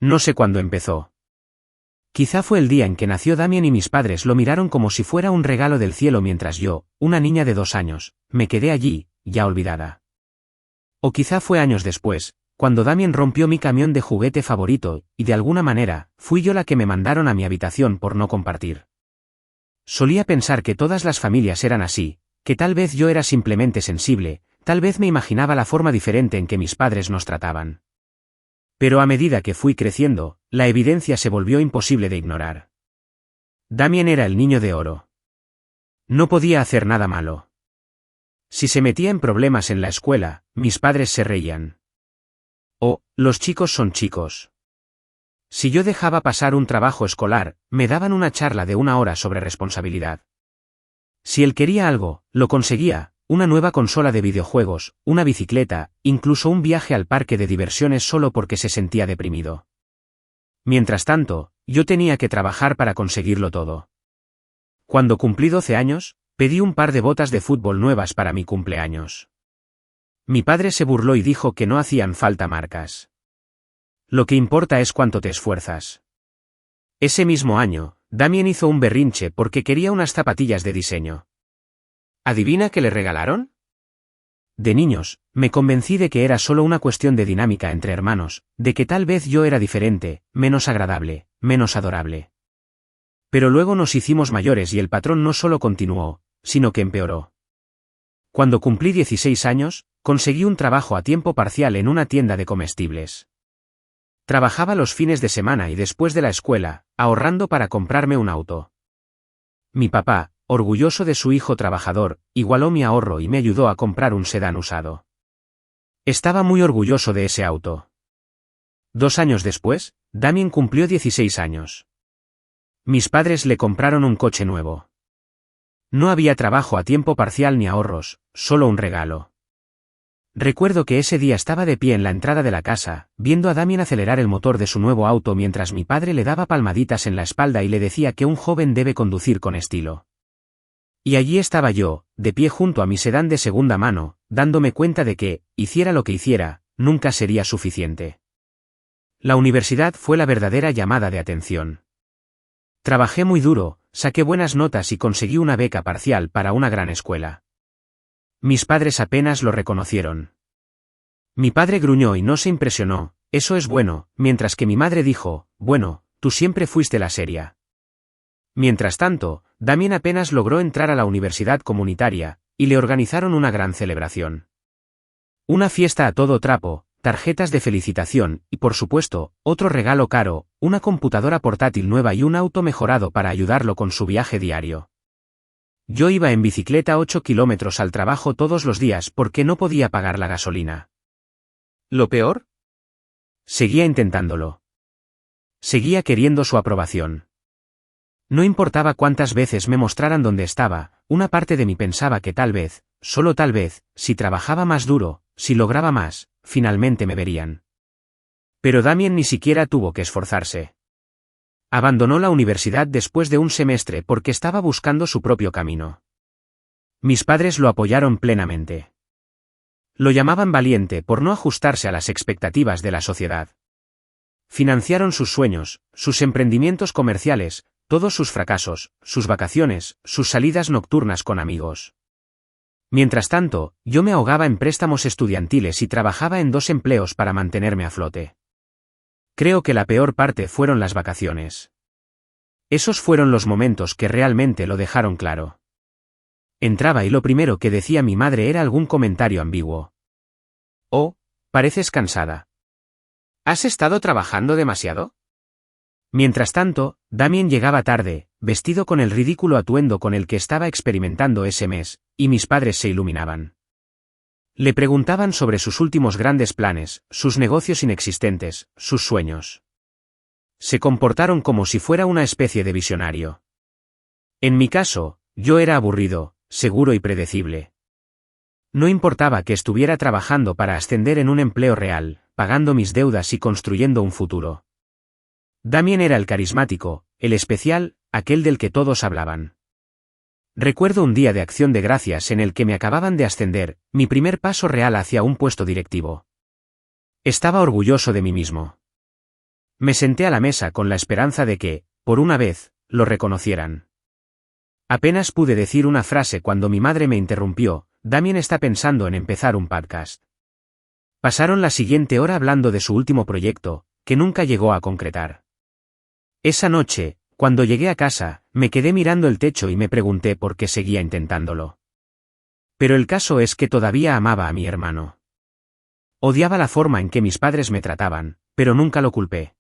No sé cuándo empezó. Quizá fue el día en que nació Damien y mis padres lo miraron como si fuera un regalo del cielo mientras yo, una niña de 2 años, me quedé allí, ya olvidada. O quizá fue años después, cuando Damien rompió mi camión de juguete favorito, y de alguna manera, fui yo la que me mandaron a mi habitación por no compartir. Solía pensar que todas las familias eran así, que tal vez yo era simplemente sensible, tal vez me imaginaba la forma diferente en que mis padres nos trataban. Pero a medida que fui creciendo, la evidencia se volvió imposible de ignorar. Damien era el niño de oro. No podía hacer nada malo. Si se metía en problemas en la escuela, mis padres se reían. Los chicos son chicos. Si yo dejaba pasar un trabajo escolar, me daban una charla de 1 hora sobre responsabilidad. Si él quería algo, lo conseguía, una nueva consola de videojuegos, una bicicleta, incluso un viaje al parque de diversiones solo porque se sentía deprimido. Mientras tanto, yo tenía que trabajar para conseguirlo todo. Cuando cumplí 12 años, pedí un par de botas de fútbol nuevas para mi cumpleaños. Mi padre se burló y dijo que no hacían falta marcas. Lo que importa es cuánto te esfuerzas. Ese mismo año, Damien hizo un berrinche porque quería unas zapatillas de diseño. ¿Adivina qué le regalaron? De niños, me convencí de que era solo una cuestión de dinámica entre hermanos, de que tal vez yo era diferente, menos agradable, menos adorable. Pero luego nos hicimos mayores y el patrón no solo continuó, sino que empeoró. Cuando cumplí 16 años, conseguí un trabajo a tiempo parcial en una tienda de comestibles. Trabajaba los fines de semana y después de la escuela, ahorrando para comprarme un auto. Mi papá, orgulloso de su hijo trabajador, igualó mi ahorro y me ayudó a comprar un sedán usado. Estaba muy orgulloso de ese auto. 2 años después, Damien cumplió 16 años. Mis padres le compraron un coche nuevo. No había trabajo a tiempo parcial ni ahorros, solo un regalo. Recuerdo que ese día estaba de pie en la entrada de la casa, viendo a Damien acelerar el motor de su nuevo auto mientras mi padre le daba palmaditas en la espalda y le decía que un joven debe conducir con estilo. Y allí estaba yo, de pie junto a mi sedán de segunda mano, dándome cuenta de que, hiciera lo que hiciera, nunca sería suficiente. La universidad fue la verdadera llamada de atención. Trabajé muy duro, saqué buenas notas y conseguí una beca parcial para una gran escuela. Mis padres apenas lo reconocieron. Mi padre gruñó y no se impresionó, eso es bueno, mientras que mi madre dijo, bueno, tú siempre fuiste la seria. Mientras tanto, Damien apenas logró entrar a la universidad comunitaria, y le organizaron una gran celebración. Una fiesta a todo trapo, tarjetas de felicitación, y por supuesto, otro regalo caro, una computadora portátil nueva y un auto mejorado para ayudarlo con su viaje diario. Yo iba en bicicleta 8 kilómetros al trabajo todos los días porque no podía pagar la gasolina. ¿Lo peor? Seguía intentándolo. Seguía queriendo su aprobación. No importaba cuántas veces me mostraran dónde estaba, una parte de mí pensaba que tal vez, solo tal vez, si trabajaba más duro, si lograba más, finalmente me verían. Pero Damien ni siquiera tuvo que esforzarse. Abandonó la universidad después de un semestre porque estaba buscando su propio camino. Mis padres lo apoyaron plenamente. Lo llamaban valiente por no ajustarse a las expectativas de la sociedad. Financiaron sus sueños, sus emprendimientos comerciales, todos sus fracasos, sus vacaciones, sus salidas nocturnas con amigos. Mientras tanto, yo me ahogaba en préstamos estudiantiles y trabajaba en 2 empleos para mantenerme a flote. Creo que la peor parte fueron las vacaciones. Esos fueron los momentos que realmente lo dejaron claro. Entraba y lo primero que decía mi madre era algún comentario ambiguo. Oh, pareces cansada. ¿Has estado trabajando demasiado? Mientras tanto, Damien llegaba tarde, vestido con el ridículo atuendo con el que estaba experimentando ese mes, y mis padres se iluminaban. Le preguntaban sobre sus últimos grandes planes, sus negocios inexistentes, sus sueños. Se comportaron como si fuera una especie de visionario. En mi caso, yo era aburrido, seguro y predecible. No importaba que estuviera trabajando para ascender en un empleo real, pagando mis deudas y construyendo un futuro. Damien era el carismático, el especial, aquel del que todos hablaban. Recuerdo un día de acción de gracias en el que me acababan de ascender, mi primer paso real hacia un puesto directivo. Estaba orgulloso de mí mismo. Me senté a la mesa con la esperanza de que, por una vez, lo reconocieran. Apenas pude decir una frase cuando mi madre me interrumpió: Damien está pensando en empezar un podcast. Pasaron la siguiente hora hablando de su último proyecto, que nunca llegó a concretar. Esa noche, cuando llegué a casa, me quedé mirando el techo y me pregunté por qué seguía intentándolo. Pero el caso es que todavía amaba a mi hermano. Odiaba la forma en que mis padres me trataban, pero nunca lo culpé.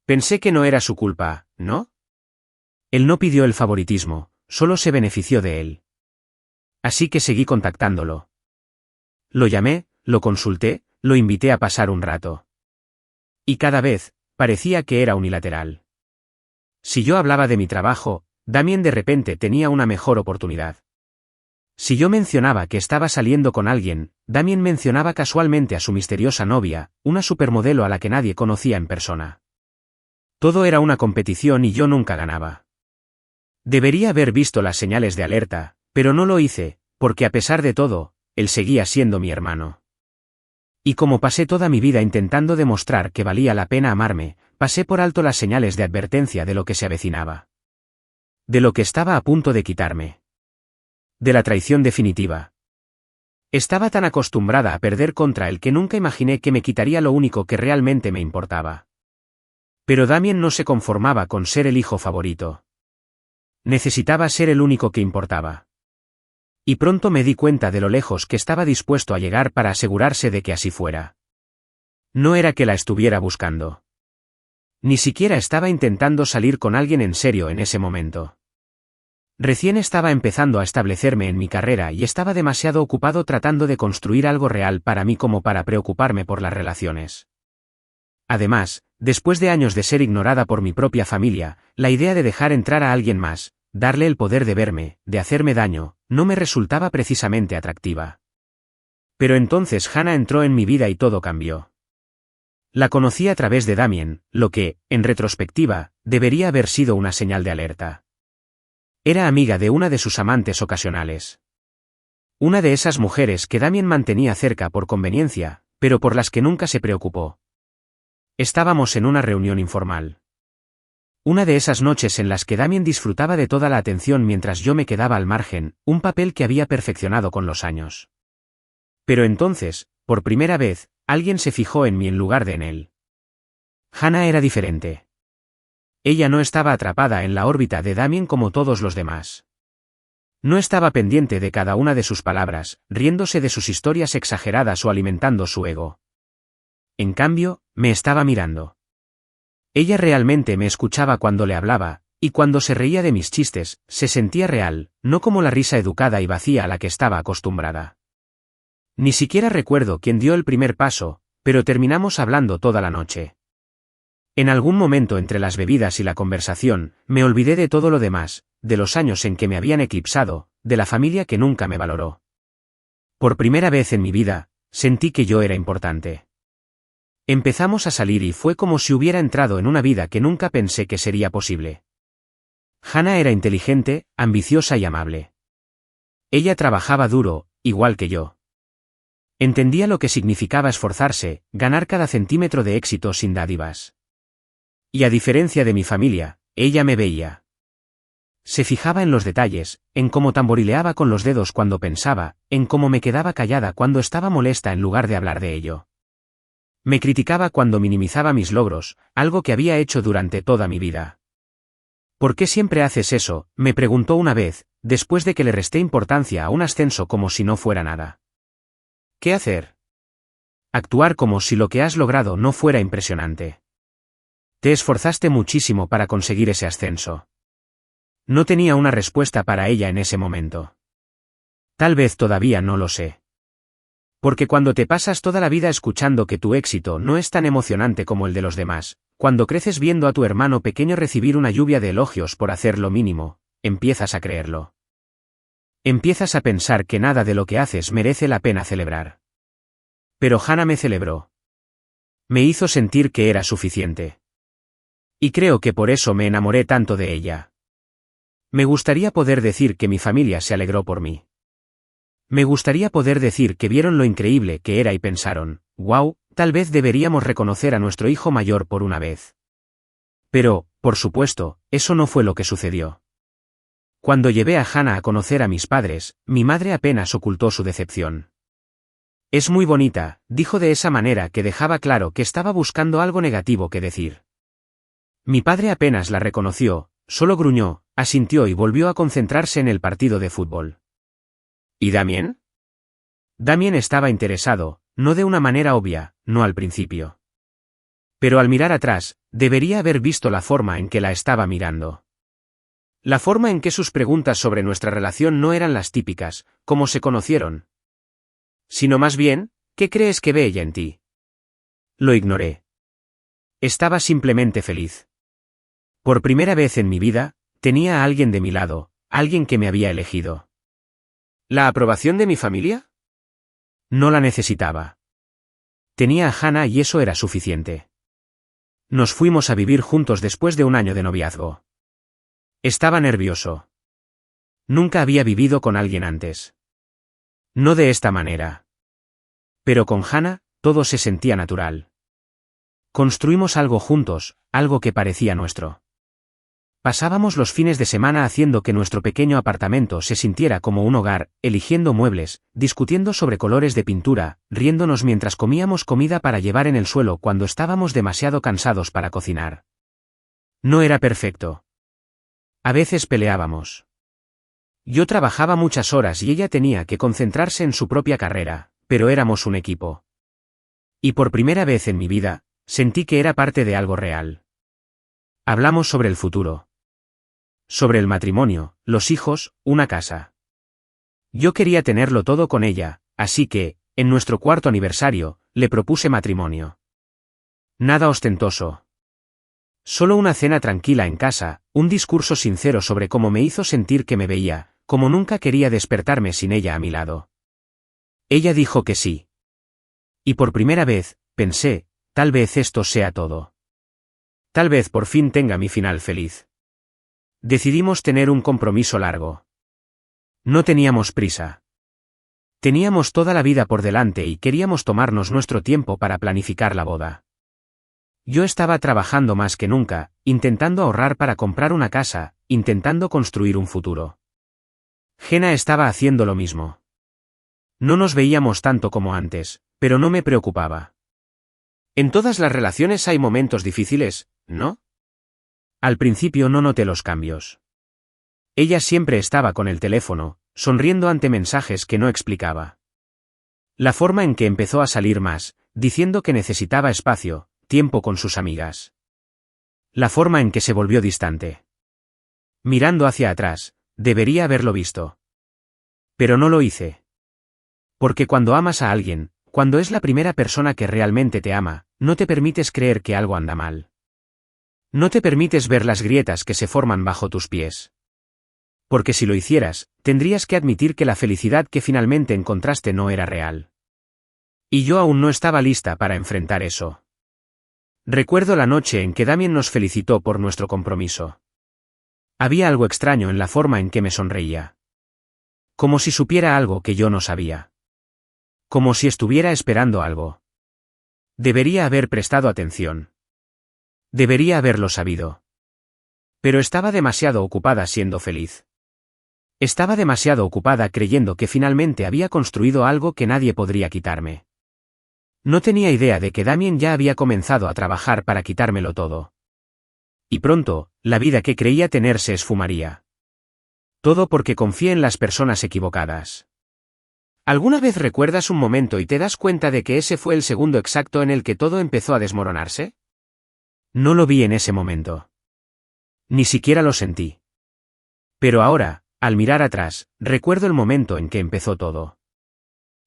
Pensé que no era su culpa, ¿no? Él no pidió el favoritismo, solo se benefició de él. Así que seguí contactándolo. Lo llamé, lo consulté, lo invité a pasar un rato. Y cada vez, parecía que era unilateral. Si yo hablaba de mi trabajo, Damien de repente tenía una mejor oportunidad. Si yo mencionaba que estaba saliendo con alguien, Damien mencionaba casualmente a su misteriosa novia, una supermodelo a la que nadie conocía en persona. Todo era una competición y yo nunca ganaba. Debería haber visto las señales de alerta, pero no lo hice, porque a pesar de todo, él seguía siendo mi hermano. Y como pasé toda mi vida intentando demostrar que valía la pena amarme, pasé por alto las señales de advertencia de lo que se avecinaba. De lo que estaba a punto de quitarme. De la traición definitiva. Estaba tan acostumbrada a perder contra él que nunca imaginé que me quitaría lo único que realmente me importaba. Pero Damien no se conformaba con ser el hijo favorito. Necesitaba ser el único que importaba. Y pronto me di cuenta de lo lejos que estaba dispuesto a llegar para asegurarse de que así fuera. No era que la estuviera buscando. Ni siquiera estaba intentando salir con alguien en serio en ese momento. Recién estaba empezando a establecerme en mi carrera y estaba demasiado ocupado tratando de construir algo real para mí como para preocuparme por las relaciones. Además, después de años de ser ignorada por mi propia familia, la idea de dejar entrar a alguien más, darle el poder de verme, de hacerme daño, no me resultaba precisamente atractiva. Pero entonces Hannah entró en mi vida y todo cambió. La conocí a través de Damien, lo que, en retrospectiva, debería haber sido una señal de alerta. Era amiga de una de sus amantes ocasionales. Una de esas mujeres que Damien mantenía cerca por conveniencia, pero por las que nunca se preocupó. Estábamos en una reunión informal. Una de esas noches en las que Damien disfrutaba de toda la atención mientras yo me quedaba al margen, un papel que había perfeccionado con los años. Pero entonces, por primera vez, alguien se fijó en mí en lugar de en él. Hannah era diferente. Ella no estaba atrapada en la órbita de Damien como todos los demás. No estaba pendiente de cada una de sus palabras, riéndose de sus historias exageradas o alimentando su ego. En cambio, me estaba mirando. Ella realmente me escuchaba cuando le hablaba, y cuando se reía de mis chistes, se sentía real, no como la risa educada y vacía a la que estaba acostumbrada. Ni siquiera recuerdo quién dio el primer paso, pero terminamos hablando toda la noche. En algún momento entre las bebidas y la conversación, me olvidé de todo lo demás, de los años en que me habían eclipsado, de la familia que nunca me valoró. Por primera vez en mi vida, sentí que yo era importante. Empezamos a salir y fue como si hubiera entrado en una vida que nunca pensé que sería posible. Hannah era inteligente, ambiciosa y amable. Ella trabajaba duro, igual que yo. Entendía lo que significaba esforzarse, ganar cada centímetro de éxito sin dádivas. Y a diferencia de mi familia, ella me veía. Se fijaba en los detalles, en cómo tamborileaba con los dedos cuando pensaba, en cómo me quedaba callada cuando estaba molesta en lugar de hablar de ello. Me criticaba cuando minimizaba mis logros, algo que había hecho durante toda mi vida. ¿Por qué siempre haces eso?, me preguntó una vez, después de que le resté importancia a un ascenso como si no fuera nada. ¿Qué hacer? Actuar como si lo que has logrado no fuera impresionante. Te esforzaste muchísimo para conseguir ese ascenso. No tenía una respuesta para ella en ese momento. Tal vez todavía no lo sé. Porque cuando te pasas toda la vida escuchando que tu éxito no es tan emocionante como el de los demás, cuando creces viendo a tu hermano pequeño recibir una lluvia de elogios por hacer lo mínimo, empiezas a creerlo. Empiezas a pensar que nada de lo que haces merece la pena celebrar. Pero Hannah me celebró. Me hizo sentir que era suficiente. Y creo que por eso me enamoré tanto de ella. Me gustaría poder decir que mi familia se alegró por mí. Me gustaría poder decir que vieron lo increíble que era y pensaron, «Wow, tal vez deberíamos reconocer a nuestro hijo mayor por una vez. Pero, por supuesto, eso no fue lo que sucedió. Cuando llevé a Hannah a conocer a mis padres, mi madre apenas ocultó su decepción. Es muy bonita, dijo de esa manera que dejaba claro que estaba buscando algo negativo que decir. Mi padre apenas la reconoció, solo gruñó, asintió y volvió a concentrarse en el partido de fútbol. ¿Y Damien? Damien estaba interesado, no de una manera obvia, no al principio. Pero al mirar atrás, debería haber visto la forma en que la estaba mirando. La forma en que sus preguntas sobre nuestra relación no eran las típicas, como se conocieron. Sino más bien, ¿qué crees que ve ella en ti? Lo ignoré. Estaba simplemente feliz. Por primera vez en mi vida, tenía a alguien de mi lado, alguien que me había elegido. ¿La aprobación de mi familia? No la necesitaba. Tenía a Hannah y eso era suficiente. Nos fuimos a vivir juntos después de un año de noviazgo. Estaba nervioso. Nunca había vivido con alguien antes. No de esta manera. Pero con Hannah, todo se sentía natural. Construimos algo juntos, algo que parecía nuestro. Pasábamos los fines de semana haciendo que nuestro pequeño apartamento se sintiera como un hogar, eligiendo muebles, discutiendo sobre colores de pintura, riéndonos mientras comíamos comida para llevar en el suelo cuando estábamos demasiado cansados para cocinar. No era perfecto. A veces peleábamos. Yo trabajaba muchas horas y ella tenía que concentrarse en su propia carrera, pero éramos un equipo. Y por primera vez en mi vida, sentí que era parte de algo real. Hablamos sobre el futuro. Sobre el matrimonio, los hijos, una casa. Yo quería tenerlo todo con ella, así que, en nuestro cuarto aniversario, le propuse matrimonio. Nada ostentoso. Solo una cena tranquila en casa, un discurso sincero sobre cómo me hizo sentir que me veía, como nunca quería despertarme sin ella a mi lado. Ella dijo que sí. Y por primera vez, pensé, tal vez esto sea todo. Tal vez por fin tenga mi final feliz. Decidimos tener un compromiso largo. No teníamos prisa. Teníamos toda la vida por delante y queríamos tomarnos nuestro tiempo para planificar la boda. Yo estaba trabajando más que nunca, intentando ahorrar para comprar una casa, intentando construir un futuro. Hannah estaba haciendo lo mismo. No nos veíamos tanto como antes, pero no me preocupaba. En todas las relaciones hay momentos difíciles, ¿no? Al principio no noté los cambios. Ella siempre estaba con el teléfono, sonriendo ante mensajes que no explicaba. La forma en que empezó a salir más, diciendo que necesitaba espacio, tiempo con sus amigas. La forma en que se volvió distante. Mirando hacia atrás, debería haberlo visto. Pero no lo hice. Porque cuando amas a alguien, cuando es la primera persona que realmente te ama, no te permites creer que algo anda mal. No te permites ver las grietas que se forman bajo tus pies. Porque si lo hicieras, tendrías que admitir que la felicidad que finalmente encontraste no era real. Y yo aún no estaba lista para enfrentar eso. Recuerdo la noche en que Damien nos felicitó por nuestro compromiso. Había algo extraño en la forma en que me sonreía. Como si supiera algo que yo no sabía. Como si estuviera esperando algo. Debería haber prestado atención. Debería haberlo sabido. Pero estaba demasiado ocupada siendo feliz. Estaba demasiado ocupada creyendo que finalmente había construido algo que nadie podría quitarme. No tenía idea de que Damien ya había comenzado a trabajar para quitármelo todo. Y pronto, la vida que creía tener se esfumaría. Todo porque confié en las personas equivocadas. ¿Alguna vez recuerdas un momento y te das cuenta de que ese fue el segundo exacto en el que todo empezó a desmoronarse? No lo vi en ese momento. Ni siquiera lo sentí. Pero ahora, al mirar atrás, recuerdo el momento en que empezó todo.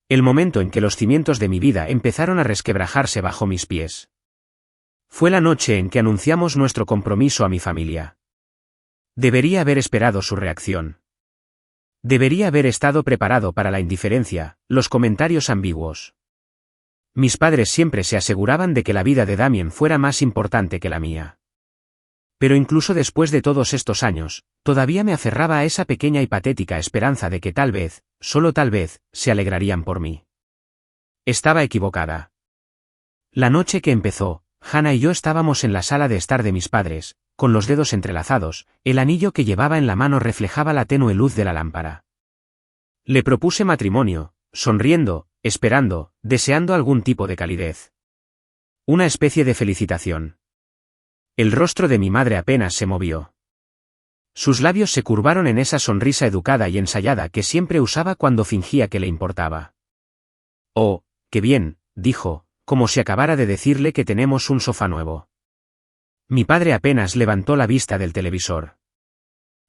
El momento en que los cimientos de mi vida empezaron a resquebrajarse bajo mis pies. Fue la noche en que anunciamos nuestro compromiso a mi familia. Debería haber esperado su reacción. Debería haber estado preparado para la indiferencia, los comentarios ambiguos. Mis padres siempre se aseguraban de que la vida de Damien fuera más importante que la mía. Pero incluso después de todos estos años, todavía me aferraba a esa pequeña y patética esperanza de que tal vez, solo tal vez, se alegrarían por mí. Estaba equivocada. La noche que empezó, Hannah y yo estábamos en la sala de estar de mis padres, con los dedos entrelazados, el anillo que llevaba en la mano reflejaba la tenue luz de la lámpara. Le propuse matrimonio, sonriendo, esperando, deseando algún tipo de calidez. Una especie de felicitación. El rostro de mi madre apenas se movió. Sus labios se curvaron en esa sonrisa educada y ensayada que siempre usaba cuando fingía que le importaba. «Oh, qué bien», dijo, como si acabara de decirle que tenemos un sofá nuevo. Mi padre apenas levantó la vista del televisor.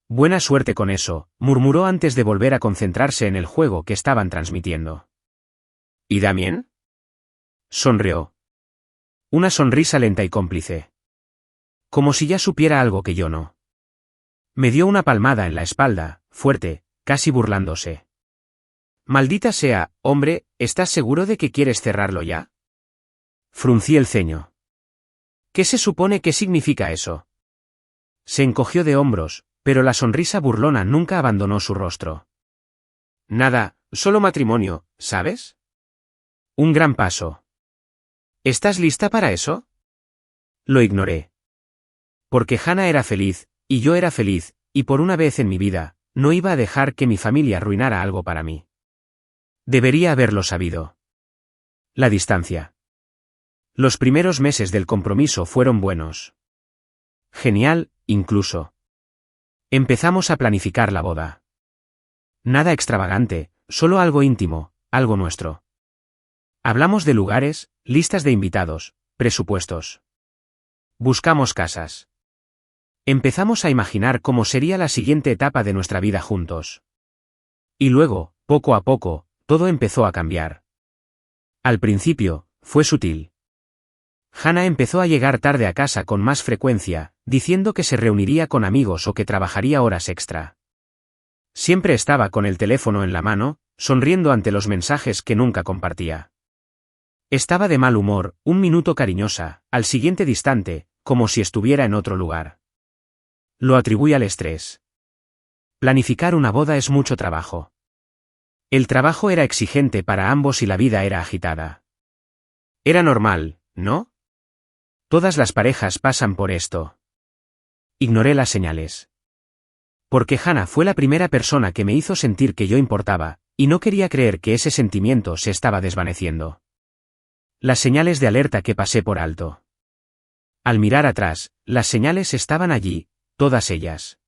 «Buena suerte con eso», murmuró antes de volver a concentrarse en el juego que estaban transmitiendo. «¿Y Damien?». Sonrió. Una sonrisa lenta y cómplice. Como si ya supiera algo que yo no. Me dio una palmada en la espalda, fuerte, casi burlándose. «Maldita sea, hombre, ¿estás seguro de que quieres cerrarlo ya?». Fruncí el ceño. «¿Qué se supone que significa eso?». Se encogió de hombros, pero la sonrisa burlona nunca abandonó su rostro. «Nada, solo matrimonio, ¿sabes?». Un gran paso. «¿Estás lista para eso?». Lo ignoré. Porque Hannah era feliz, y yo era feliz, y por una vez en mi vida, no iba a dejar que mi familia arruinara algo para mí. Debería haberlo sabido. La distancia. Los primeros meses del compromiso fueron buenos. Genial, incluso. Empezamos a planificar la boda. Nada extravagante, solo algo íntimo, algo nuestro. Hablamos de lugares, listas de invitados, presupuestos. Buscamos casas. Empezamos a imaginar cómo sería la siguiente etapa de nuestra vida juntos. Y luego, poco a poco, todo empezó a cambiar. Al principio, fue sutil. Hannah empezó a llegar tarde a casa con más frecuencia, diciendo que se reuniría con amigos o que trabajaría horas extra. Siempre estaba con el teléfono en la mano, sonriendo ante los mensajes que nunca compartía. Estaba de mal humor, un minuto cariñosa, al siguiente distante, como si estuviera en otro lugar. Lo atribuí al estrés. Planificar una boda es mucho trabajo. El trabajo era exigente para ambos y la vida era agitada. Era normal, ¿no? Todas las parejas pasan por esto. Ignoré las señales. Porque Hannah fue la primera persona que me hizo sentir que yo importaba, y no quería creer que ese sentimiento se estaba desvaneciendo. Las señales de alerta que pasé por alto. Al mirar atrás, las señales estaban allí, todas ellas.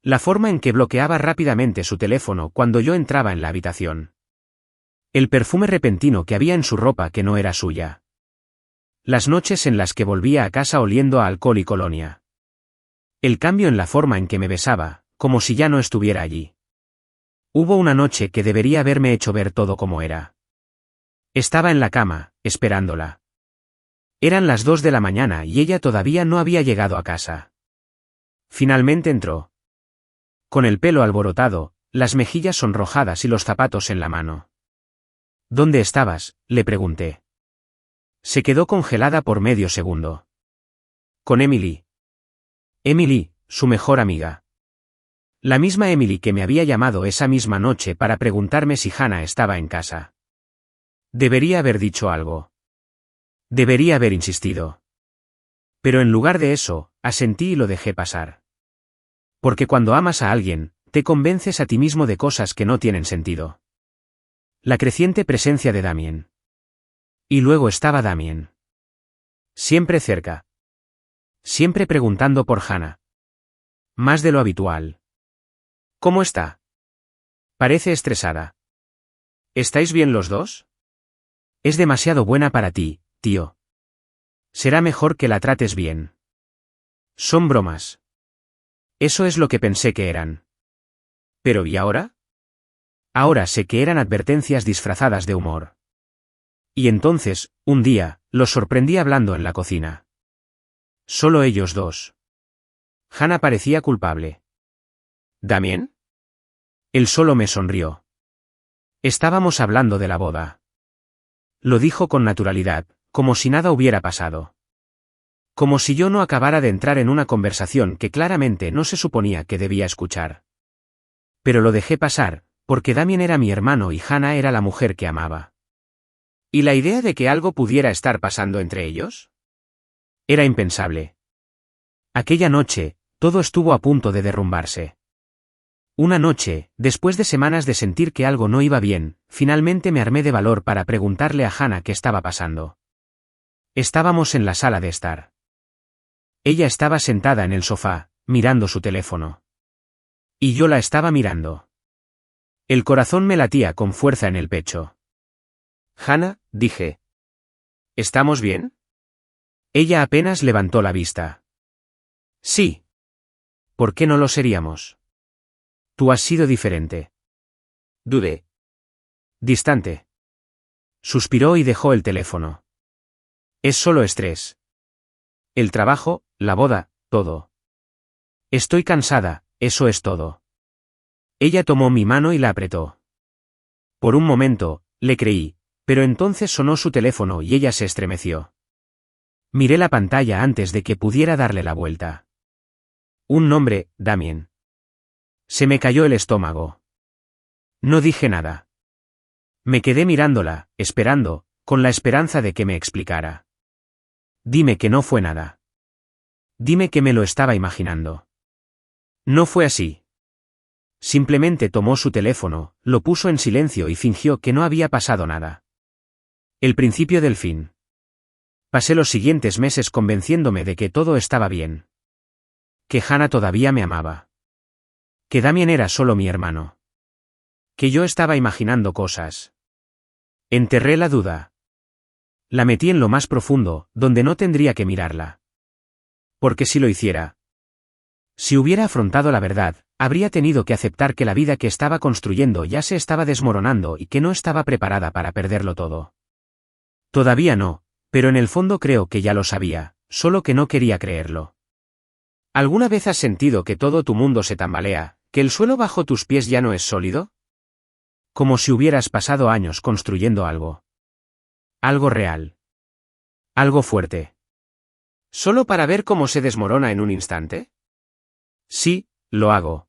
La forma en que bloqueaba rápidamente su teléfono cuando yo entraba en la habitación. El perfume repentino que había en su ropa que no era suya. Las noches en las que volvía a casa oliendo a alcohol y colonia. El cambio en la forma en que me besaba, como si ya no estuviera allí. Hubo una noche que debería haberme hecho ver todo como era. Estaba en la cama, esperándola. Eran las 2 de la mañana y ella todavía no había llegado a casa. Finalmente entró. Con el pelo alborotado, las mejillas sonrojadas y los zapatos en la mano. ¿Dónde estabas?, le pregunté. Se quedó congelada por medio segundo. Con Emily. Emily, su mejor amiga. La misma Emily que me había llamado esa misma noche para preguntarme si Hannah estaba en casa. Debería haber dicho algo. Debería haber insistido. Pero en lugar de eso, asentí y lo dejé pasar. Porque cuando amas a alguien, te convences a ti mismo de cosas que no tienen sentido. La creciente presencia de Damien. Y luego estaba Damien. Siempre cerca. Siempre preguntando por Hannah. Más de lo habitual. ¿Cómo está? Parece estresada. ¿Estáis bien los dos? Es demasiado buena para ti, tío. Será mejor que la trates bien. Son bromas. Eso es lo que pensé que eran. ¿Pero y ahora? Ahora sé que eran advertencias disfrazadas de humor. Y entonces, un día, los sorprendí hablando en la cocina. Solo ellos dos. Hannah parecía culpable. ¿Damien? Él solo me sonrió. Estábamos hablando de la boda. Lo dijo con naturalidad, como si nada hubiera pasado. Como si yo no acabara de entrar en una conversación que claramente no se suponía que debía escuchar. Pero lo dejé pasar, porque Damien era mi hermano y Hannah era la mujer que amaba. ¿Y la idea de que algo pudiera estar pasando entre ellos? Era impensable. Aquella noche, todo estuvo a punto de derrumbarse. Una noche, después de semanas de sentir que algo no iba bien, finalmente me armé de valor para preguntarle a Hannah qué estaba pasando. Estábamos en la sala de estar. Ella estaba sentada en el sofá, mirando su teléfono. Y yo la estaba mirando. El corazón me latía con fuerza en el pecho. Hannah, dije. ¿Estamos bien? Ella apenas levantó la vista. Sí. ¿Por qué no lo seríamos? Tú has sido diferente. Dudé. Distante. Suspiró y dejó el teléfono. Es solo estrés. El trabajo, la boda, todo. Estoy cansada, eso es todo. Ella tomó mi mano y la apretó. Por un momento, le creí, pero entonces sonó su teléfono y ella se estremeció. Miré la pantalla antes de que pudiera darle la vuelta. Un nombre, Damien. Se me cayó el estómago. No dije nada. Me quedé mirándola, esperando, con la esperanza de que me explicara. Dime que no fue nada. Dime que me lo estaba imaginando. No fue así. Simplemente tomó su teléfono, lo puso en silencio y fingió que no había pasado nada. El principio del fin. Pasé los siguientes meses convenciéndome de que todo estaba bien. Que Hannah todavía me amaba. Que Damien era solo mi hermano. Que yo estaba imaginando cosas. Enterré la duda. La metí en lo más profundo, donde no tendría que mirarla. Porque si lo hiciera. Si hubiera afrontado la verdad, habría tenido que aceptar que la vida que estaba construyendo ya se estaba desmoronando y que no estaba preparada para perderlo todo. Todavía no, pero en el fondo creo que ya lo sabía, solo que no quería creerlo. ¿Alguna vez has sentido que todo tu mundo se tambalea, que el suelo bajo tus pies ya no es sólido? Como si hubieras pasado años construyendo algo. Algo real. Algo fuerte. ¿Solo para ver cómo se desmorona en un instante? Sí, lo hago.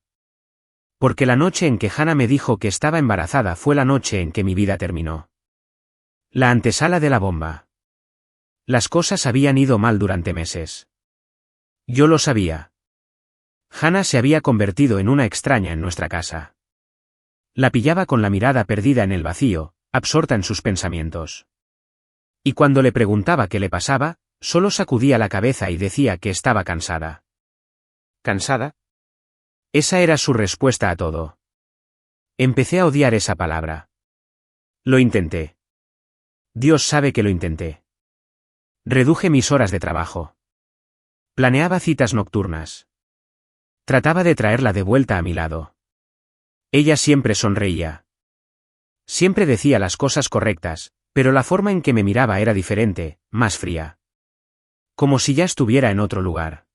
Porque la noche en que Hannah me dijo que estaba embarazada fue la noche en que mi vida terminó. La antesala de la bomba. Las cosas habían ido mal durante meses. Yo lo sabía. Hannah se había convertido en una extraña en nuestra casa. La pillaba con la mirada perdida en el vacío, absorta en sus pensamientos. Y cuando le preguntaba qué le pasaba, solo sacudía la cabeza y decía que estaba cansada. ¿Cansada? Esa era su respuesta a todo. Empecé a odiar esa palabra. Lo intenté. Dios sabe que lo intenté. Reduje mis horas de trabajo. Planeaba citas nocturnas. Trataba de traerla de vuelta a mi lado. Ella siempre sonreía. Siempre decía las cosas correctas, pero la forma en que me miraba era diferente, más fría. Como si ya estuviera en otro lugar.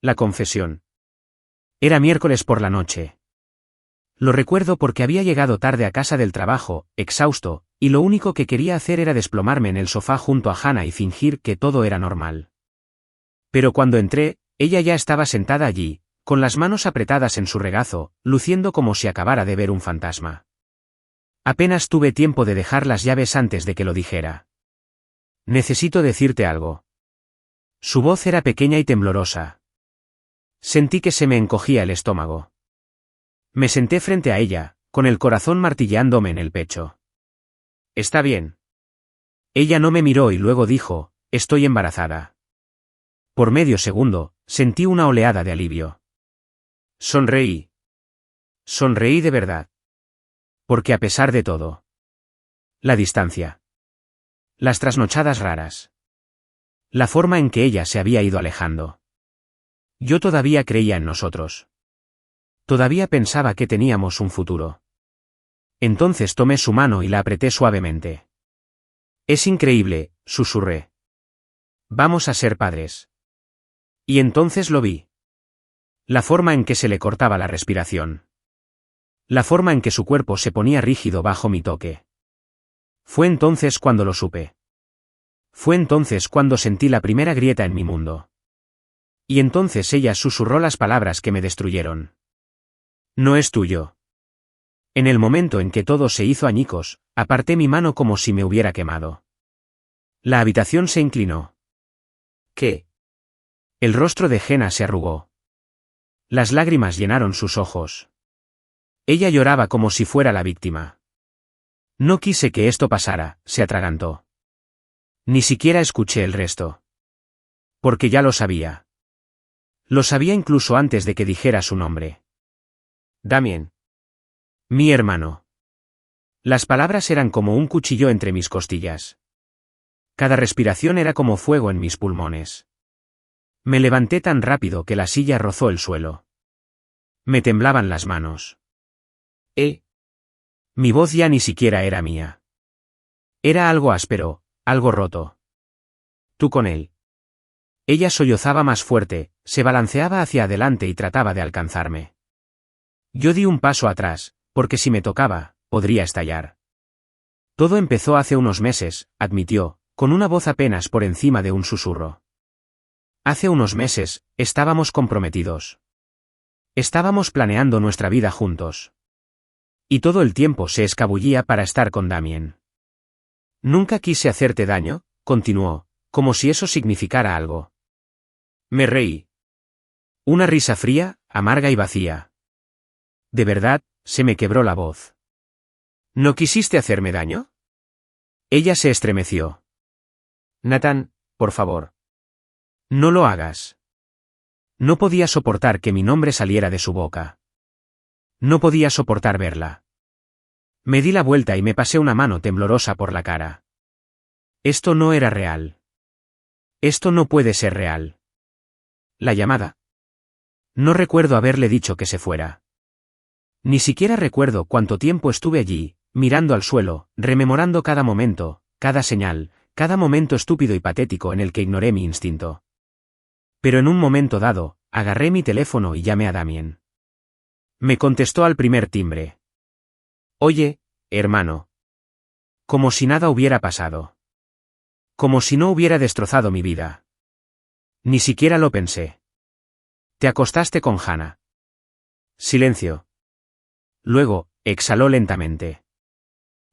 La confesión. Era miércoles por la noche. Lo recuerdo porque había llegado tarde a casa del trabajo, exhausto, y lo único que quería hacer era desplomarme en el sofá junto a Hannah y fingir que todo era normal. Pero cuando entré, ella ya estaba sentada allí, con las manos apretadas en su regazo, luciendo como si acabara de ver un fantasma. Apenas tuve tiempo de dejar las llaves antes de que lo dijera. Necesito decirte algo. Su voz era pequeña y temblorosa. Sentí que se me encogía el estómago. Me senté frente a ella, con el corazón martilleándome en el pecho. ¿Está bien? Ella no me miró y luego dijo, estoy embarazada. Por medio segundo, sentí una oleada de alivio. Sonreí. Sonreí de verdad. Porque a pesar de todo. La distancia. Las trasnochadas raras. La forma en que ella se había ido alejando. Yo todavía creía en nosotros. Todavía pensaba que teníamos un futuro. Entonces tomé su mano y la apreté suavemente. Es increíble, susurré. Vamos a ser padres. Y entonces lo vi. La forma en que se le cortaba la respiración. La forma en que su cuerpo se ponía rígido bajo mi toque. Fue entonces cuando lo supe. Fue entonces cuando sentí la primera grieta en mi mundo. Y entonces ella susurró las palabras que me destruyeron. No es tuyo. En el momento en que todo se hizo añicos, Aparté mi mano como si me hubiera quemado. La habitación se inclinó. ¿Qué? El rostro de Jenna se arrugó. Las lágrimas llenaron sus ojos. Ella lloraba como si fuera la víctima. No quise que esto pasara, se atragantó. Ni siquiera escuché el resto. Porque ya lo sabía. Lo sabía incluso antes de que dijera su nombre. Damien. Mi hermano. Las palabras eran como un cuchillo entre mis costillas. Cada respiración era como fuego en mis pulmones. Me levanté tan rápido que la silla rozó el suelo. Me temblaban las manos. Mi voz ya ni siquiera era mía. Era algo áspero, algo roto. Tú con él. Ella sollozaba más fuerte, se balanceaba hacia adelante y trataba de alcanzarme. Yo di un paso atrás, porque si me tocaba, podría estallar. Todo empezó hace unos meses, admitió, con una voz apenas por encima de un susurro. Hace unos meses, estábamos comprometidos. Estábamos planeando nuestra vida juntos. Y todo el tiempo se escabullía para estar con Damien. Nunca quise hacerte daño, continuó, como si eso significara algo. Me reí. Una risa fría, amarga y vacía. De verdad, se me quebró la voz. ¿No quisiste hacerme daño? Ella se estremeció. Nathan, por favor. No lo hagas. No podía soportar que mi nombre saliera de su boca. No podía soportar verla. Me di la vuelta y me pasé una mano temblorosa por la cara. Esto no era real. Esto no puede ser real. La llamada. No recuerdo haberle dicho que se fuera. Ni siquiera recuerdo cuánto tiempo estuve allí, mirando al suelo, rememorando cada momento, cada señal, cada momento estúpido y patético en el que ignoré mi instinto. Pero en un momento dado, agarré mi teléfono y llamé a Damien. Me contestó al primer timbre. Oye, hermano. Como si nada hubiera pasado. Como si no hubiera destrozado mi vida. Ni siquiera lo pensé. Te acostaste con Hannah. Silencio. Luego, exhaló lentamente.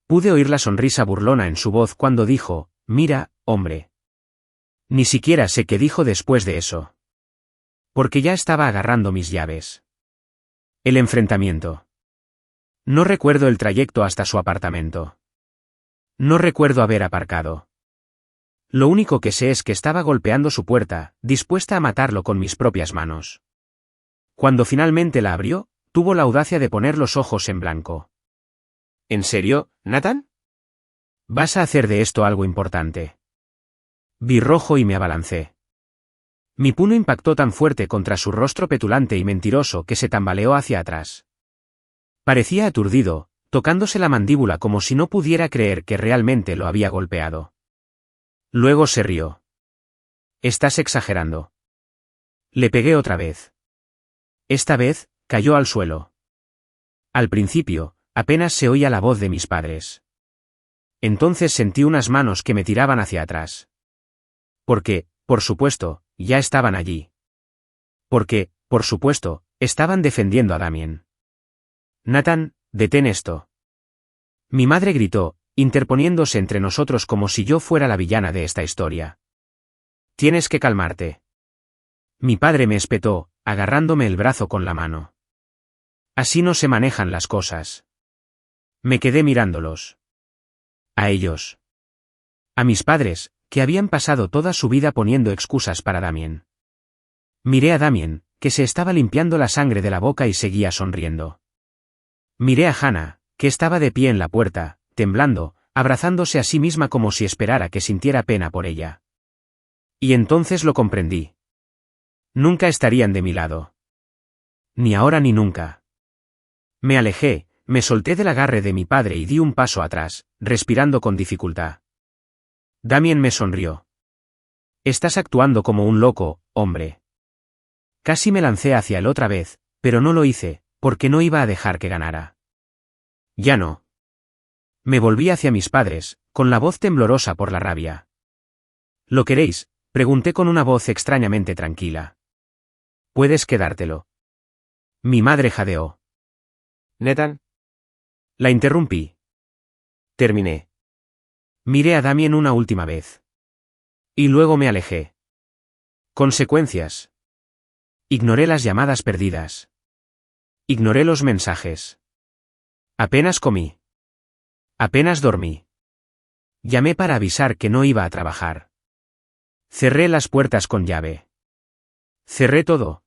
Pude oír la sonrisa burlona en su voz cuando dijo, mira, hombre. Ni siquiera sé qué dijo después de eso. Porque ya estaba agarrando mis llaves. El enfrentamiento. No recuerdo el trayecto hasta su apartamento. No recuerdo haber aparcado. Lo único que sé es que estaba golpeando su puerta, dispuesta a matarlo con mis propias manos. Cuando finalmente la abrió, tuvo la audacia de poner los ojos en blanco. ¿En serio, Nathan? ¿Vas a hacer de esto algo importante? Vi rojo y me abalancé. Mi puño impactó tan fuerte contra su rostro petulante y mentiroso que se tambaleó hacia atrás. Parecía aturdido, tocándose la mandíbula como si no pudiera creer que realmente lo había golpeado. Luego se rió. Estás exagerando. Le pegué otra vez. Esta vez, cayó al suelo. Al principio, apenas se oía la voz de mis padres. Entonces sentí unas manos que me tiraban hacia atrás. Porque, por supuesto, ya estaban allí. Porque, por supuesto, estaban defendiendo a Damien. Nathan, detén esto. Mi madre gritó, interponiéndose entre nosotros como si yo fuera la villana de esta historia. Tienes que calmarte. Mi padre me espetó, agarrándome el brazo con la mano. Así no se manejan las cosas. Me quedé mirándolos. A ellos. A mis padres, que habían pasado toda su vida poniendo excusas para Damien. Miré a Damien, que se estaba limpiando la sangre de la boca y seguía sonriendo. Miré a Hannah, que estaba de pie en la puerta, temblando, abrazándose a sí misma como si esperara que sintiera pena por ella. Y entonces lo comprendí. Nunca estarían de mi lado. Ni ahora ni nunca. Me alejé, me solté del agarre de mi padre y di un paso atrás, respirando con dificultad. Damien me sonrió. Estás actuando como un loco, hombre. Casi me lancé hacia él otra vez, pero no lo hice, porque no iba a dejar que ganara. Ya no. Me volví hacia mis padres, con la voz temblorosa por la rabia. ¿Lo queréis?, pregunté con una voz extrañamente tranquila. Puedes quedártelo. Mi madre jadeó. Nathan. La interrumpí. Terminé. Miré a Damien una última vez. Y luego me alejé. Consecuencias. Ignoré las llamadas perdidas. Ignoré los mensajes. Apenas comí. Apenas dormí. Llamé para avisar que no iba a trabajar. Cerré las puertas con llave. Cerré todo.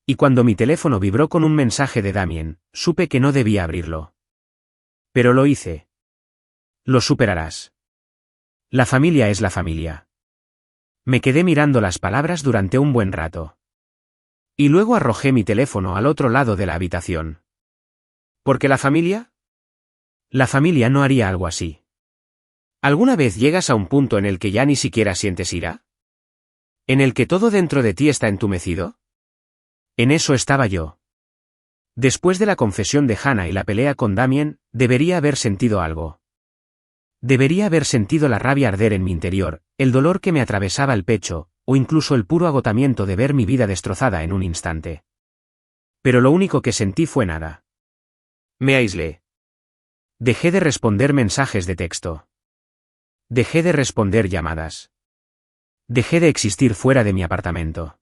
Y cuando mi teléfono vibró con un mensaje de Damien, supe que no debía abrirlo. Pero lo hice. Lo superarás. La familia es la familia. Me quedé mirando las palabras durante un buen rato. Y luego arrojé mi teléfono al otro lado de la habitación. ¿Por qué la familia? La familia no haría algo así. ¿Alguna vez llegas a un punto en el que ya ni siquiera sientes ira? ¿En el que todo dentro de ti está entumecido? En eso estaba yo. Después de la confesión de Hannah y la pelea con Damien, debería haber sentido algo. Debería haber sentido la rabia arder en mi interior, el dolor que me atravesaba el pecho, o incluso el puro agotamiento de ver mi vida destrozada en un instante. Pero lo único que sentí fue nada. Me aislé. Dejé de responder mensajes de texto. Dejé de responder llamadas. Dejé de existir fuera de mi apartamento.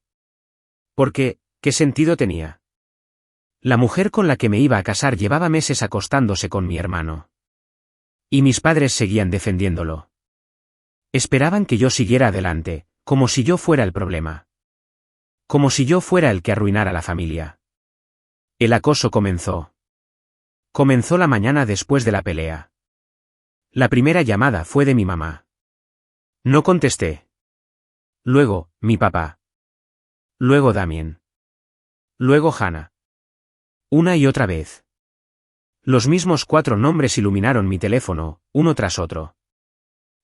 Porque, ¿qué sentido tenía? La mujer con la que me iba a casar llevaba meses acostándose con mi hermano. Y mis padres seguían defendiéndolo. Esperaban que yo siguiera adelante, como si yo fuera el problema. Como si yo fuera el que arruinara la familia. El acoso comenzó. Comenzó la mañana después de la pelea. La primera llamada fue de mi mamá. No contesté. Luego, mi papá. Luego Damien. Luego Hannah. Una y otra vez. Los mismos 4 nombres iluminaron mi teléfono, uno tras otro.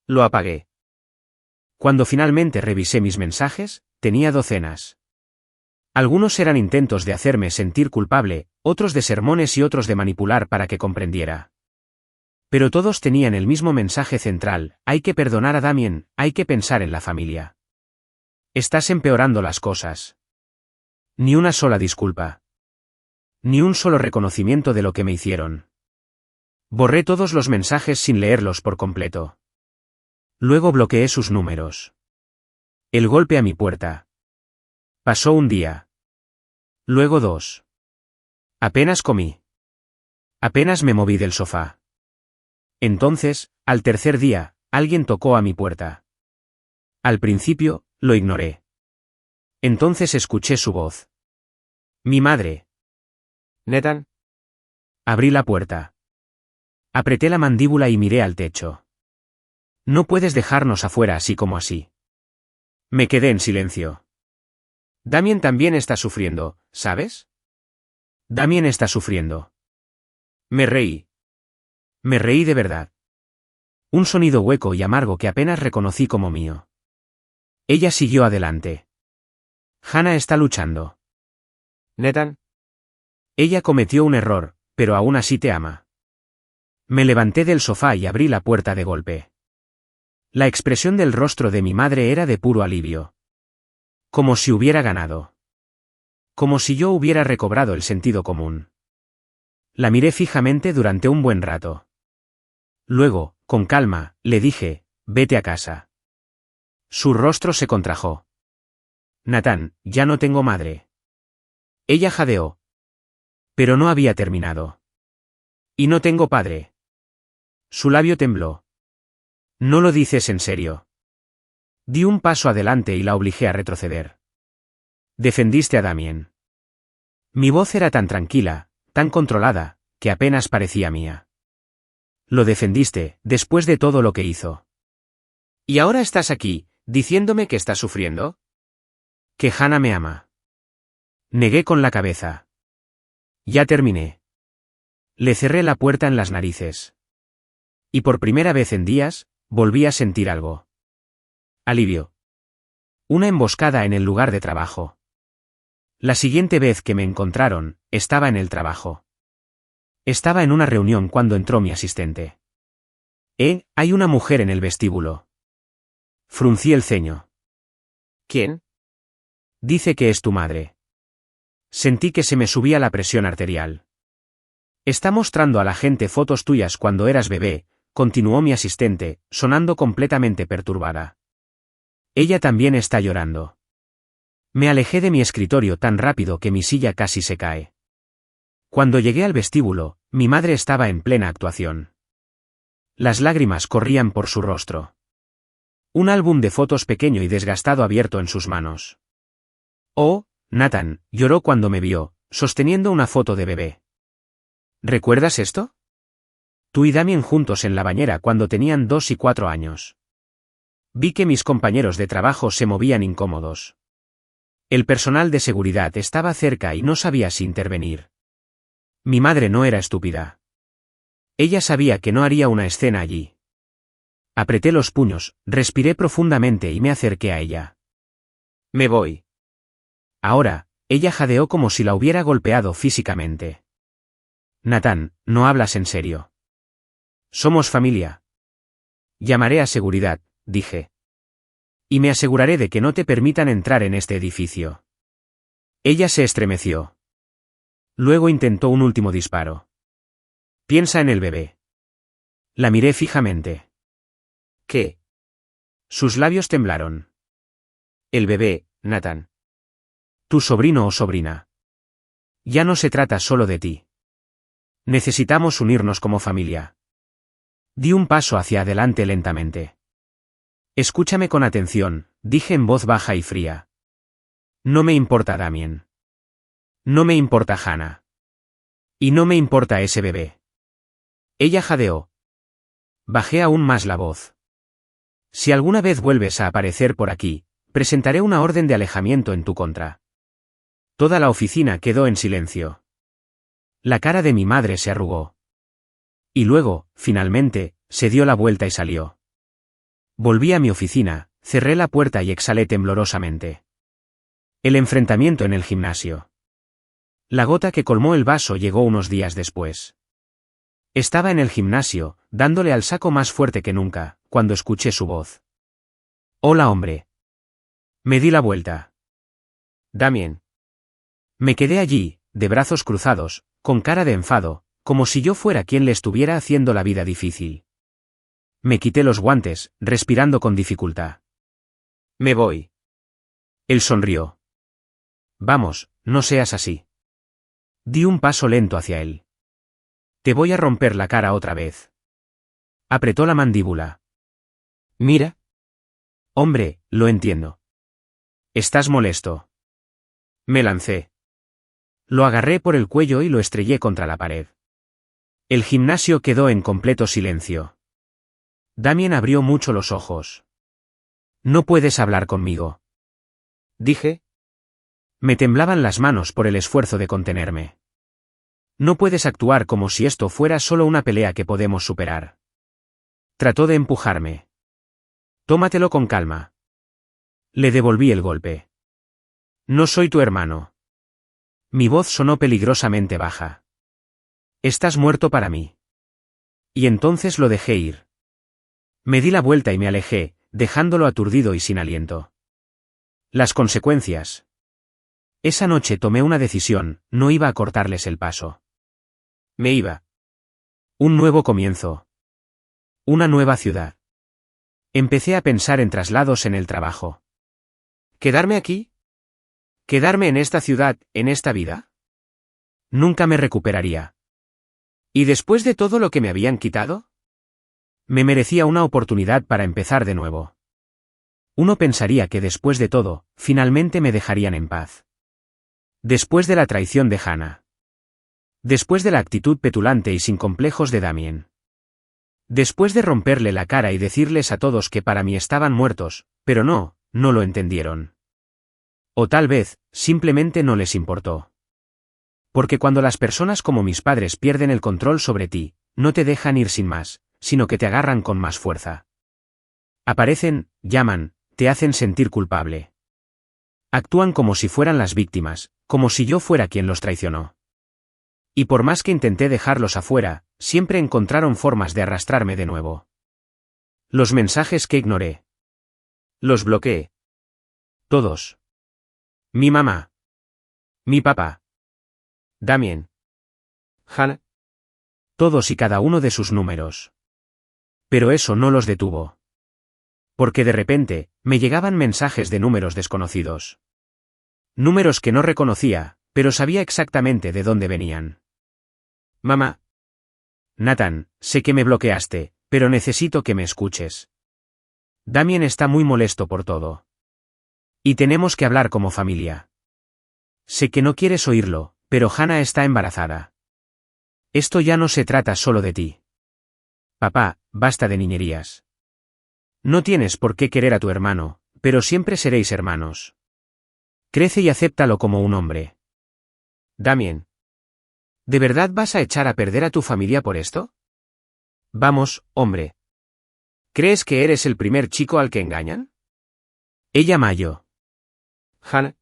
Lo apagué. Cuando finalmente revisé mis mensajes, tenía docenas. Algunos eran intentos de hacerme sentir culpable, otros de sermones y otros de manipular para que comprendiera. Pero todos tenían el mismo mensaje central: hay que perdonar a Damien, hay que pensar en la familia. Estás empeorando las cosas. Ni una sola disculpa. Ni un solo reconocimiento de lo que me hicieron. Borré todos los mensajes sin leerlos por completo. Luego bloqueé sus números. El golpe a mi puerta. Pasó un día. Luego 2. Apenas comí. Apenas me moví del sofá. Entonces, al tercer día, alguien tocó a mi puerta. Al principio, lo ignoré. Entonces escuché su voz. Mi madre. ¿Nathan? Abrí la puerta. Apreté la mandíbula y miré al techo. No puedes dejarnos afuera así como así. Me quedé en silencio. Damien también está sufriendo, ¿sabes? Damien está sufriendo. Me reí. Me reí de verdad. Un sonido hueco y amargo que apenas reconocí como mío. Ella siguió adelante. Hannah está luchando. ¿Nathan? Ella cometió un error, pero aún así te ama. Me levanté del sofá y abrí la puerta de golpe. La expresión del rostro de mi madre era de puro alivio. Como si hubiera ganado. Como si yo hubiera recobrado el sentido común. La miré fijamente durante un buen rato. Luego, con calma, le dije: vete a casa. Su rostro se contrajo. Nathan, ya no tengo madre. Ella jadeó. Pero no había terminado. Y no tengo padre. Su labio tembló. No lo dices en serio. Di un paso adelante y la obligué a retroceder. Defendiste a Damien. Mi voz era tan tranquila, tan controlada, que apenas parecía mía. Lo defendiste, después de todo lo que hizo. ¿Y ahora estás aquí, diciéndome que estás sufriendo? Que Hannah me ama. Negué con la cabeza. Ya terminé. Le cerré la puerta en las narices. Y por primera vez en días, volví a sentir algo. Alivio. Una emboscada en el lugar de trabajo. La siguiente vez que me encontraron, estaba en el trabajo. Estaba en una reunión cuando entró mi asistente. Hay una mujer en el vestíbulo. Fruncí el ceño. ¿Quién? Dice que es tu madre. Sentí que se me subía la presión arterial. Está mostrando a la gente fotos tuyas cuando eras bebé, continuó mi asistente, sonando completamente perturbada. Ella también está llorando. Me alejé de mi escritorio tan rápido que mi silla casi se cae. Cuando llegué al vestíbulo, mi madre estaba en plena actuación. Las lágrimas corrían por su rostro. Un álbum de fotos pequeño y desgastado abierto en sus manos. Oh, Nathan, lloró cuando me vio, sosteniendo una foto de bebé. ¿Recuerdas esto? Tú y Damien juntos en la bañera cuando tenían 2 y 4 años. Vi que mis compañeros de trabajo se movían incómodos. El personal de seguridad estaba cerca y no sabía si intervenir. Mi madre no era estúpida. Ella sabía que no haría una escena allí. Apreté los puños, respiré profundamente y me acerqué a ella. Me voy. Ahora, ella jadeó como si la hubiera golpeado físicamente. Nathan, no hablas en serio. Somos familia. Llamaré a seguridad, dije. Y me aseguraré de que no te permitan entrar en este edificio. Ella se estremeció. Luego intentó un último disparo. Piensa en el bebé. La miré fijamente. ¿Qué? Sus labios temblaron. El bebé, Nathan. Tu sobrino o sobrina. Ya no se trata solo de ti. Necesitamos unirnos como familia. Di un paso hacia adelante lentamente. Escúchame con atención, dije en voz baja y fría. No me importa Damien. No me importa Hannah. Y no me importa ese bebé. Ella jadeó. Bajé aún más la voz. Si alguna vez vuelves a aparecer por aquí, presentaré una orden de alejamiento en tu contra. Toda la oficina quedó en silencio. La cara de mi madre se arrugó. Y luego, finalmente, se dio la vuelta y salió. Volví a mi oficina, cerré la puerta y exhalé temblorosamente. El enfrentamiento en el gimnasio. La gota que colmó el vaso llegó unos días después. Estaba en el gimnasio, dándole al saco más fuerte que nunca, cuando escuché su voz. Hola, hombre. Me di la vuelta. Damien. Me quedé allí, de brazos cruzados, con cara de enfado, como si yo fuera quien le estuviera haciendo la vida difícil. Me quité los guantes, respirando con dificultad. Me voy. Él sonrió. Vamos, no seas así. Di un paso lento hacia él. Te voy a romper la cara otra vez. Apretó la mandíbula. Mira. Hombre, lo entiendo. Estás molesto. Me lancé. Lo agarré por el cuello y lo estrellé contra la pared. El gimnasio quedó en completo silencio. Damien abrió mucho los ojos. No puedes hablar conmigo. Dije. Me temblaban las manos por el esfuerzo de contenerme. No puedes actuar como si esto fuera solo una pelea que podemos superar. Trató de empujarme. Tómatelo con calma. Le devolví el golpe. No soy tu hermano. Mi voz sonó peligrosamente baja. Estás muerto para mí. Y entonces lo dejé ir. Me di la vuelta y me alejé, dejándolo aturdido y sin aliento. Las consecuencias. Esa noche tomé una decisión, no iba a cortarles el paso. Me iba. Un nuevo comienzo. Una nueva ciudad. Empecé a pensar en traslados en el trabajo. ¿Quedarme aquí? ¿Quedarme en esta ciudad, en esta vida? Nunca me recuperaría. ¿Y después de todo lo que me habían quitado? Me merecía una oportunidad para empezar de nuevo. Uno pensaría que después de todo, finalmente me dejarían en paz. Después de la traición de Hannah. Después de la actitud petulante y sin complejos de Damien. Después de romperle la cara y decirles a todos que para mí estaban muertos, pero no lo entendieron. O tal vez, simplemente no les importó. Porque cuando las personas como mis padres pierden el control sobre ti, no te dejan ir sin más, sino que te agarran con más fuerza. Aparecen, llaman, te hacen sentir culpable. Actúan como si fueran las víctimas, como si yo fuera quien los traicionó. Y por más que intenté dejarlos afuera, siempre encontraron formas de arrastrarme de nuevo. Los mensajes que ignoré. Los bloqueé. Todos. Mi mamá. Mi papá. Damien. Hannah. Todos y cada uno de sus números. Pero eso no los detuvo. Porque de repente, me llegaban mensajes de números desconocidos. Números que no reconocía, pero sabía exactamente de dónde venían. Mamá. Nathan, sé que me bloqueaste, pero necesito que me escuches. Damien está muy molesto por todo. Y tenemos que hablar como familia. Sé que no quieres oírlo, pero Hannah está embarazada. Esto ya no se trata solo de ti. Papá, basta de niñerías. No tienes por qué querer a tu hermano, pero siempre seréis hermanos. Crece y acéptalo como un hombre. Damien. ¿De verdad vas a echar a perder a tu familia por esto? Vamos, hombre. ¿Crees que eres el primer chico al que engañan? Ella Mayo. Hannah.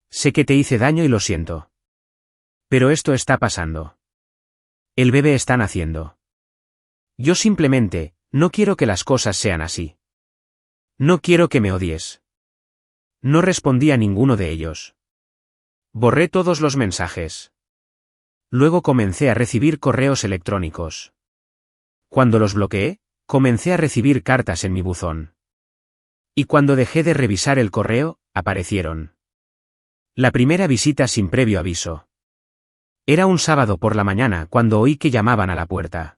Sé que te hice daño y lo siento. Pero esto está pasando. El bebé está naciendo. Yo simplemente, no quiero que las cosas sean así. No quiero que me odies. No respondí a ninguno de ellos. Borré todos los mensajes. Luego comencé a recibir correos electrónicos. Cuando los bloqueé, comencé a recibir cartas en mi buzón. Y cuando dejé de revisar el correo, aparecieron. La primera visita sin previo aviso. Era un sábado por la mañana cuando oí que llamaban a la puerta.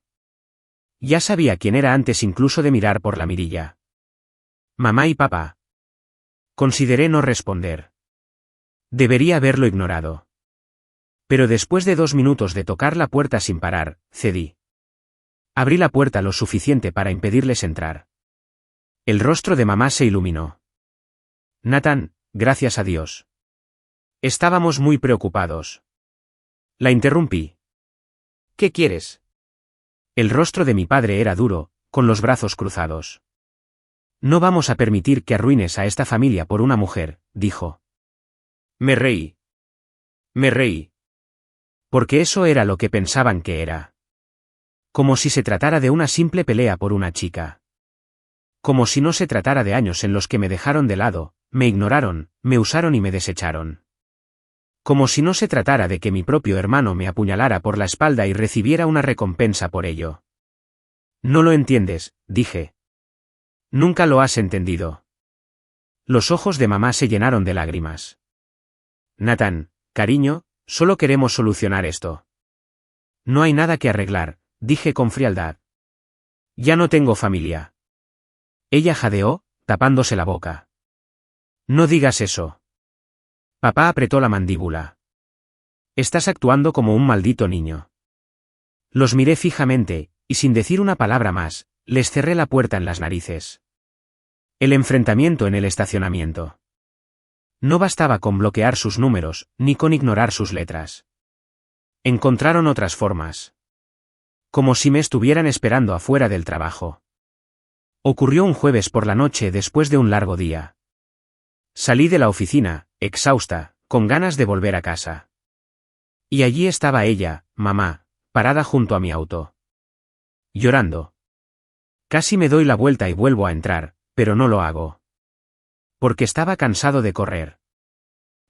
Ya sabía quién era antes incluso de mirar por la mirilla. Mamá y papá. Consideré no responder. Debería haberlo ignorado. Pero después de 2 minutos de tocar la puerta sin parar, cedí. Abrí la puerta lo suficiente para impedirles entrar. El rostro de mamá se iluminó. Nathan, gracias a Dios. Estábamos muy preocupados. La interrumpí. ¿Qué quieres? El rostro de mi padre era duro, con los brazos cruzados. No vamos a permitir que arruines a esta familia por una mujer, dijo. Me reí. Me reí. Porque eso era lo que pensaban que era. Como si se tratara de una simple pelea por una chica. Como si no se tratara de años en los que me dejaron de lado, me ignoraron, me usaron y me desecharon. Como si no se tratara de que mi propio hermano me apuñalara por la espalda y recibiera una recompensa por ello. No lo entiendes, dije. Nunca lo has entendido. Los ojos de mamá se llenaron de lágrimas. Nathan, cariño, solo queremos solucionar esto. No hay nada que arreglar, dije con frialdad. Ya no tengo familia. Ella jadeó, tapándose la boca. No digas eso. Papá apretó la mandíbula. Estás actuando como un maldito niño. Los miré fijamente, y sin decir una palabra más, les cerré la puerta en las narices. El enfrentamiento en el estacionamiento. No bastaba con bloquear sus números, ni con ignorar sus letras. Encontraron otras formas. Como si me estuvieran esperando afuera del trabajo. Ocurrió un jueves por la noche después de un largo día. Salí de la oficina, exhausta, con ganas de volver a casa. Y allí estaba ella, mamá, parada junto a mi auto. Llorando. Casi me doy la vuelta y vuelvo a entrar, pero no lo hago. Porque estaba cansado de correr.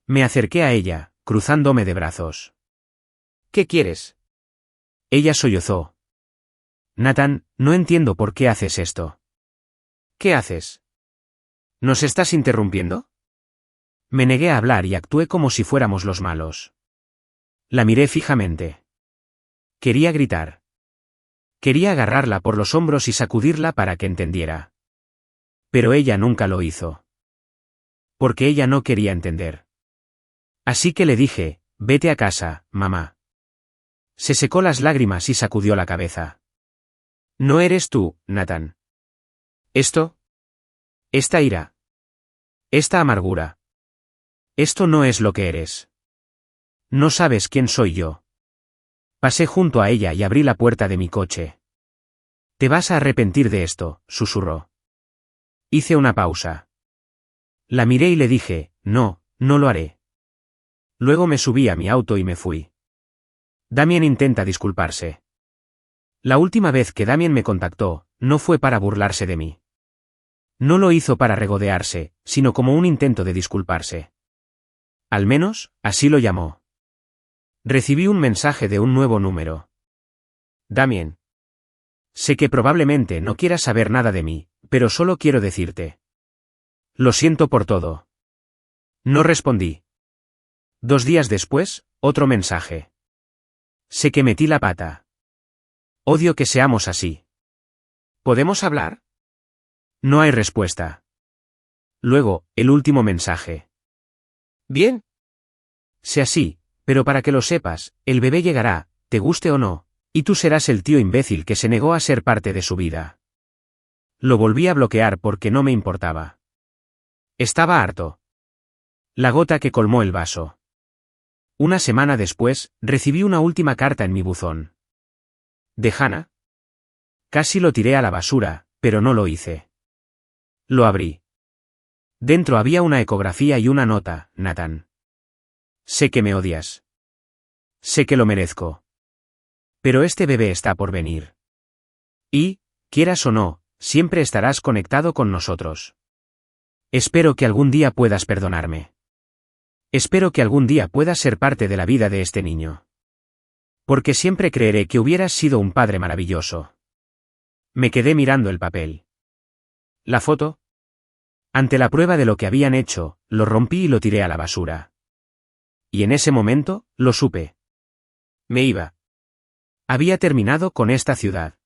Me acerqué a ella, cruzándome de brazos. ¿Qué quieres? Ella sollozó. Nathan, no entiendo por qué haces esto. ¿Qué haces? ¿Nos estás interrumpiendo? Me negué a hablar y actué como si fuéramos los malos. La miré fijamente. Quería gritar. Quería agarrarla por los hombros y sacudirla para que entendiera. Pero ella nunca lo hizo. Porque ella no quería entender. Así que le dije, vete a casa, mamá. Se secó las lágrimas y sacudió la cabeza. No eres tú, Nathan. ¿Esto? Esta ira. Esta amargura. Esto no es lo que eres. No sabes quién soy yo. Pasé junto a ella y abrí la puerta de mi coche. Te vas a arrepentir de esto, susurró. Hice una pausa. La miré y le dije, no, no lo haré. Luego me subí a mi auto y me fui. Damien intenta disculparse. La última vez que Damien me contactó, no fue para burlarse de mí. No lo hizo para regodearse, sino como un intento de disculparse. Al menos, así lo llamó. Recibí un mensaje de un nuevo número. Damien. Sé que probablemente no quieras saber nada de mí, pero solo quiero decirte. Lo siento por todo. No respondí. 2 días después, otro mensaje. Sé que metí la pata. Odio que seamos así. ¿Podemos hablar? No hay respuesta. Luego, el último mensaje. Bien. Sé así, pero para que lo sepas, el bebé llegará, te guste o no, y tú serás el tío imbécil que se negó a ser parte de su vida. Lo volví a bloquear porque no me importaba. Estaba harto. La gota que colmó el vaso. Una semana después, recibí una última carta en mi buzón. ¿De Hannah? Casi lo tiré a la basura, pero no lo hice. Lo abrí. Dentro había una ecografía y una nota, Nathan. Sé que me odias. Sé que lo merezco. Pero este bebé está por venir. Y, quieras o no, siempre estarás conectado con nosotros. Espero que algún día puedas perdonarme. Espero que algún día puedas ser parte de la vida de este niño. Porque siempre creeré que hubieras sido un padre maravilloso. Me quedé mirando el papel. ¿La foto? Ante la prueba de lo que habían hecho, lo rompí y lo tiré a la basura. Y en ese momento, lo supe. Me iba. Había terminado con esta ciudad.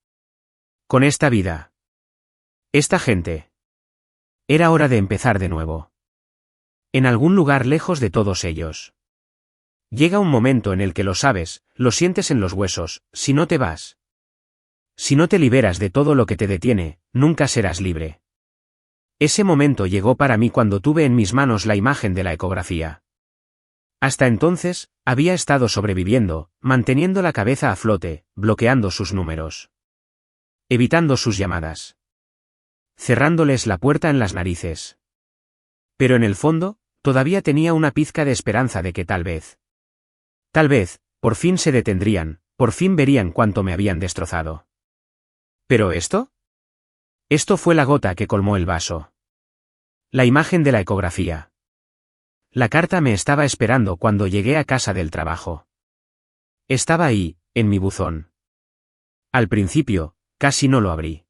Con esta vida. Esta gente. Era hora de empezar de nuevo. En algún lugar lejos de todos ellos. Llega un momento en el que lo sabes, lo sientes en los huesos, si no te vas. Si no te liberas de todo lo que te detiene, nunca serás libre. Ese momento llegó para mí cuando tuve en mis manos la imagen de la ecografía. Hasta entonces, había estado sobreviviendo, manteniendo la cabeza a flote, bloqueando sus números. Evitando sus llamadas. Cerrándoles la puerta en las narices. Pero en el fondo, todavía tenía una pizca de esperanza de que tal vez, por fin se detendrían, por fin verían cuánto me habían destrozado. ¿Pero esto? Esto fue la gota que colmó el vaso. La imagen de la ecografía. La carta me estaba esperando cuando llegué a casa del trabajo. Estaba ahí, en mi buzón. Al principio, casi no lo abrí.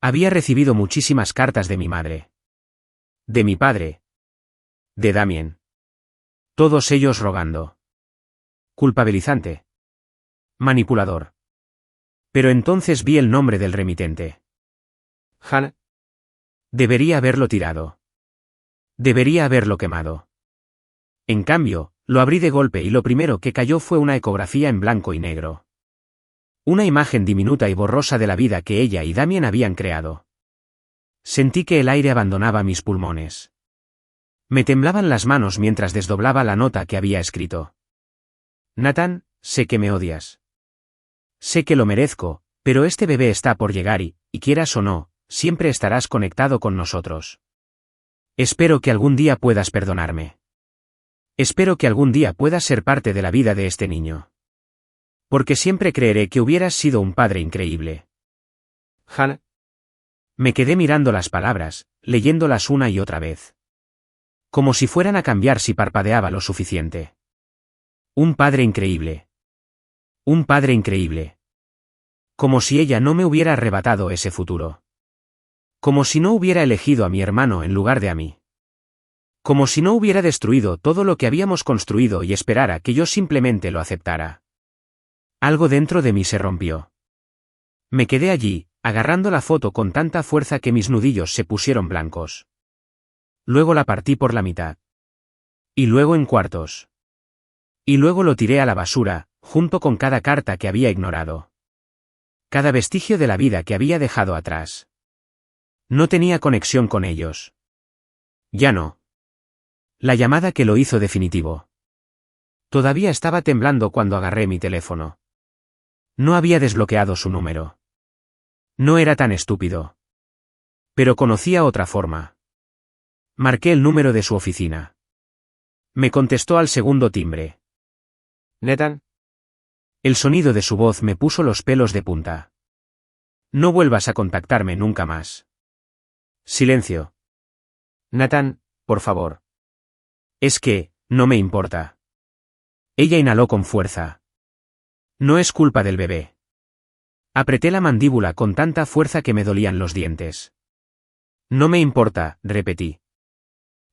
Había recibido muchísimas cartas de mi madre. De mi padre. De Damien. Todos ellos rogando. Culpabilizante. Manipulador. Pero entonces vi el nombre del remitente. Hannah. Debería haberlo tirado. Debería haberlo quemado. En cambio, lo abrí de golpe y lo primero que cayó fue una ecografía en blanco y negro. Una imagen diminuta y borrosa de la vida que ella y Damien habían creado. Sentí que el aire abandonaba mis pulmones. Me temblaban las manos mientras desdoblaba la nota que había escrito. Nathan, sé que me odias. Sé que lo merezco, pero este bebé está por llegar y quieras o no, siempre estarás conectado con nosotros. Espero que algún día puedas perdonarme. Espero que algún día puedas ser parte de la vida de este niño. Porque siempre creeré que hubieras sido un padre increíble. Hannah. Me quedé mirando las palabras, leyéndolas una y otra vez. Como si fueran a cambiar si parpadeaba lo suficiente. Un padre increíble. Un padre increíble. Como si ella no me hubiera arrebatado ese futuro. Como si no hubiera elegido a mi hermano en lugar de a mí. Como si no hubiera destruido todo lo que habíamos construido y esperara que yo simplemente lo aceptara. Algo dentro de mí se rompió. Me quedé allí, agarrando la foto con tanta fuerza que mis nudillos se pusieron blancos. Luego la partí por la mitad. Y luego en cuartos. Y luego lo tiré a la basura, junto con cada carta que había ignorado. Cada vestigio de la vida que había dejado atrás. No tenía conexión con ellos. Ya no. La llamada que lo hizo definitivo. Todavía estaba temblando cuando agarré mi teléfono. No había desbloqueado su número. No era tan estúpido. Pero conocía otra forma. Marqué el número de su oficina. Me contestó al segundo timbre. Nathan. El sonido de su voz me puso los pelos de punta. No vuelvas a contactarme nunca más. Silencio. Nathan, por favor. Es que, no me importa. Ella inhaló con fuerza. No es culpa del bebé. Apreté la mandíbula con tanta fuerza que me dolían los dientes. No me importa, repetí.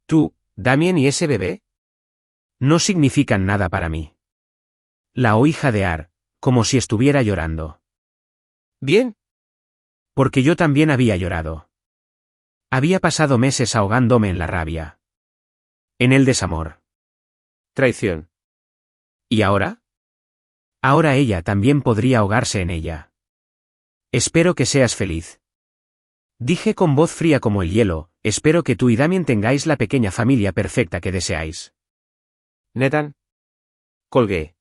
Tú, Damien y ese bebé, no significan nada para mí. La oí jadear, como si estuviera llorando. ¿Bien? Porque yo también había llorado. Había pasado meses ahogándome en la rabia. En el desamor. Traición. ¿Y ahora? Ahora ella también podría ahogarse en ella. Espero que seas feliz. Dije con voz fría como el hielo, espero que tú y Damien tengáis la pequeña familia perfecta que deseáis. Nathan. Colgué.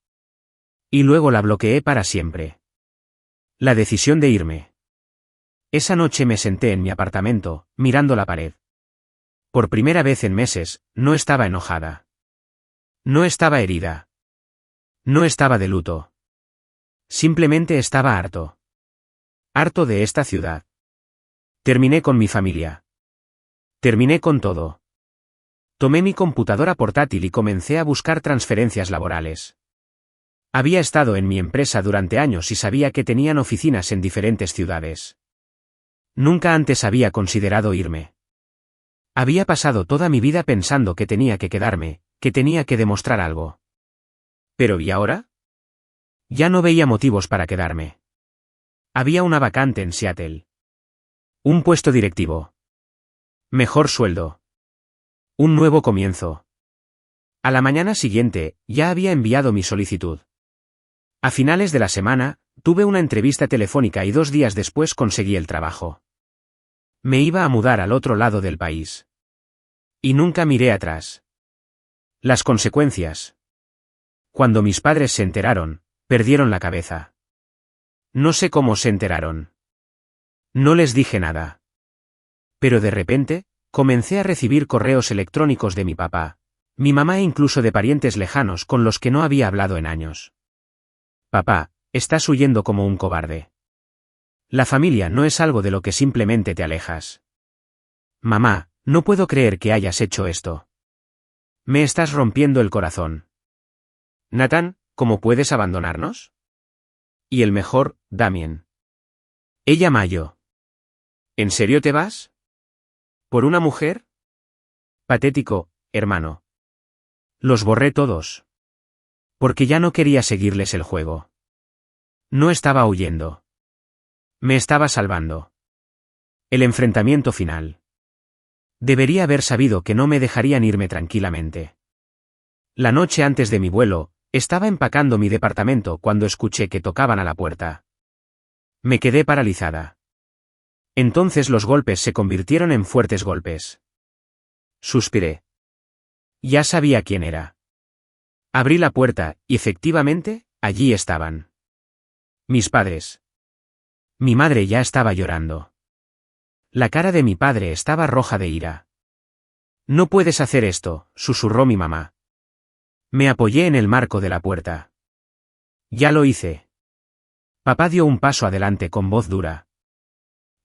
Y luego la bloqueé para siempre. La decisión de irme. Esa noche me senté en mi apartamento, mirando la pared. Por primera vez en meses, no estaba enojada. No estaba herida. No estaba de luto. Simplemente estaba harto. Harto de esta ciudad. Terminé con mi familia. Terminé con todo. Tomé mi computadora portátil y comencé a buscar transferencias laborales. Había estado en mi empresa durante años y sabía que tenían oficinas en diferentes ciudades. Nunca antes había considerado irme. Había pasado toda mi vida pensando que tenía que quedarme, que tenía que demostrar algo. Pero ¿y ahora? Ya no veía motivos para quedarme. Había una vacante en Seattle. Un puesto directivo. Mejor sueldo. Un nuevo comienzo. A la mañana siguiente, ya había enviado mi solicitud. A finales de la semana, tuve una entrevista telefónica y 2 días después conseguí el trabajo. Me iba a mudar al otro lado del país. Y nunca miré atrás. Las consecuencias. Cuando mis padres se enteraron, perdieron la cabeza. No sé cómo se enteraron. No les dije nada. Pero de repente, comencé a recibir correos electrónicos de mi papá, mi mamá e incluso de parientes lejanos con los que no había hablado en años. Papá, estás huyendo como un cobarde. La familia no es algo de lo que simplemente te alejas. Mamá, no puedo creer que hayas hecho esto. Me estás rompiendo el corazón. Nathan, ¿cómo puedes abandonarnos? Y el mejor, Damien. Ella Mayo. ¿En serio te vas? ¿Por una mujer? Patético, hermano. Los borré todos. Porque ya no quería seguirles el juego. No estaba huyendo. Me estaba salvando. El enfrentamiento final. Debería haber sabido que no me dejarían irme tranquilamente. La noche antes de mi vuelo, estaba empacando mi departamento cuando escuché que tocaban a la puerta. Me quedé paralizada. Entonces los golpes se convirtieron en fuertes golpes. Suspiré. Ya sabía quién era. Abrí la puerta, y efectivamente, allí estaban. Mis padres. Mi madre ya estaba llorando. La cara de mi padre estaba roja de ira. No puedes hacer esto, susurró mi mamá. Me apoyé en el marco de la puerta. Ya lo hice. Papá dio un paso adelante con voz dura.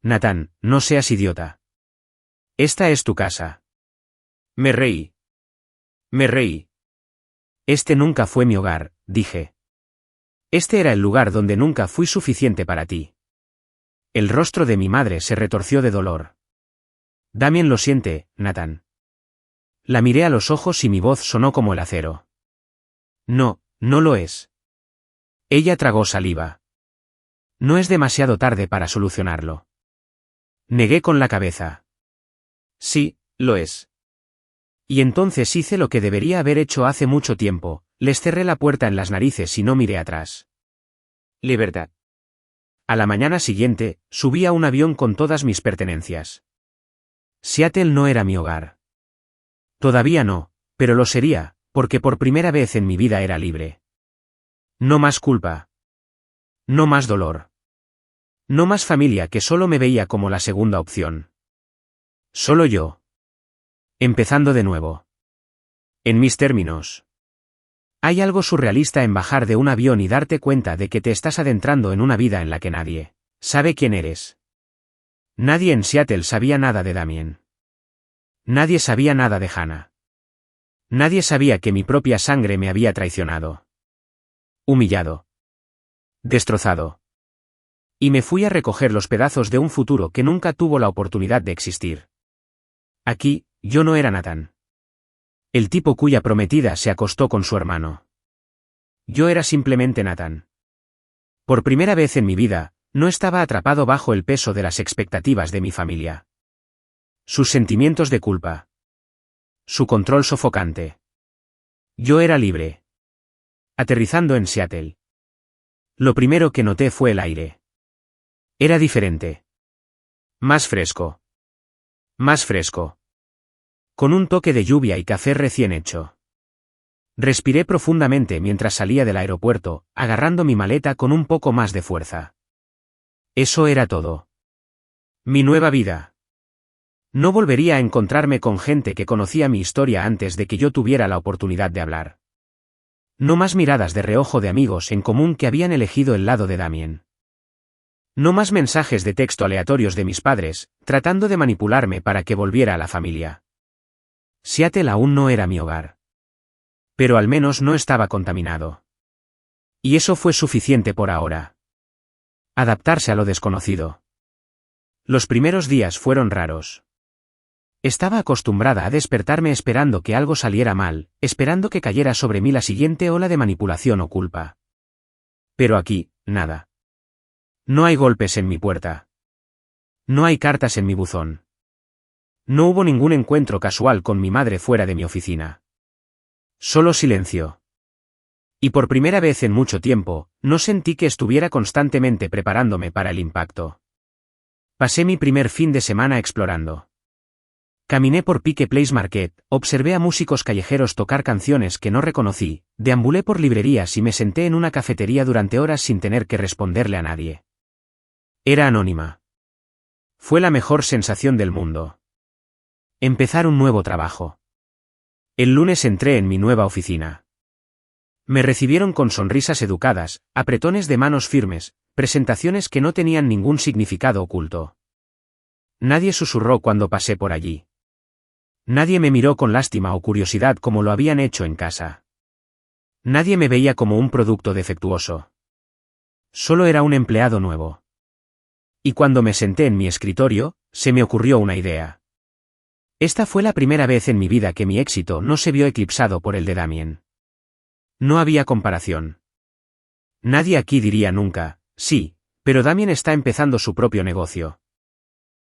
Nathan, no seas idiota. Esta es tu casa. Me reí. Me reí. Este nunca fue mi hogar, dije. Este era el lugar donde nunca fui suficiente para ti. El rostro de mi madre se retorció de dolor. Damien lo siente, Nathan. La miré a los ojos y mi voz sonó como el acero. No, no lo es. Ella tragó saliva. No es demasiado tarde para solucionarlo. Negué con la cabeza. Sí, lo es. Y entonces hice lo que debería haber hecho hace mucho tiempo, les cerré la puerta en las narices y no miré atrás. Libertad. A la mañana siguiente, subí a un avión con todas mis pertenencias. Seattle no era mi hogar. Todavía no, pero lo sería, porque por primera vez en mi vida era libre. No más culpa. No más dolor. No más familia que solo me veía como la segunda opción. Solo yo. Empezando de nuevo. En mis términos. Hay algo surrealista en bajar de un avión y darte cuenta de que te estás adentrando en una vida en la que nadie sabe quién eres. Nadie en Seattle sabía nada de Damien. Nadie sabía nada de Hannah. Nadie sabía que mi propia sangre me había traicionado. Humillado. Destrozado. Y me fui a recoger los pedazos de un futuro que nunca tuvo la oportunidad de existir. Aquí, yo no era Nathan. El tipo cuya prometida se acostó con su hermano. Yo era simplemente Nathan. Por primera vez en mi vida, no estaba atrapado bajo el peso de las expectativas de mi familia. Sus sentimientos de culpa. Su control sofocante. Yo era libre. Aterrizando en Seattle. Lo primero que noté fue el aire. Era diferente. Más fresco. Más fresco. Con un toque de lluvia y café recién hecho. Respiré profundamente mientras salía del aeropuerto, agarrando mi maleta con un poco más de fuerza. Eso era todo. Mi nueva vida. No volvería a encontrarme con gente que conocía mi historia antes de que yo tuviera la oportunidad de hablar. No más miradas de reojo de amigos en común que habían elegido el lado de Damien. No más mensajes de texto aleatorios de mis padres, tratando de manipularme para que volviera a la familia. Seattle aún no era mi hogar. Pero al menos no estaba contaminado. Y eso fue suficiente por ahora. Adaptarse a lo desconocido. Los primeros días fueron raros. Estaba acostumbrada a despertarme esperando que algo saliera mal, esperando que cayera sobre mí la siguiente ola de manipulación o culpa. Pero aquí, nada. No hay golpes en mi puerta. No hay cartas en mi buzón. No hubo ningún encuentro casual con mi madre fuera de mi oficina. Solo silencio. Y por primera vez en mucho tiempo, no sentí que estuviera constantemente preparándome para el impacto. Pasé mi primer fin de semana explorando. Caminé por Pike Place Market, observé a músicos callejeros tocar canciones que no reconocí, deambulé por librerías y me senté en una cafetería durante horas sin tener que responderle a nadie. Era anónima. Fue la mejor sensación del mundo. Empezar un nuevo trabajo. El lunes entré en mi nueva oficina. Me recibieron con sonrisas educadas, apretones de manos firmes, presentaciones que no tenían ningún significado oculto. Nadie susurró cuando pasé por allí. Nadie me miró con lástima o curiosidad como lo habían hecho en casa. Nadie me veía como un producto defectuoso. Solo era un empleado nuevo. Y cuando me senté en mi escritorio, se me ocurrió una idea. Esta fue la primera vez en mi vida que mi éxito no se vio eclipsado por el de Damien. No había comparación. Nadie aquí diría nunca, sí, pero Damien está empezando su propio negocio.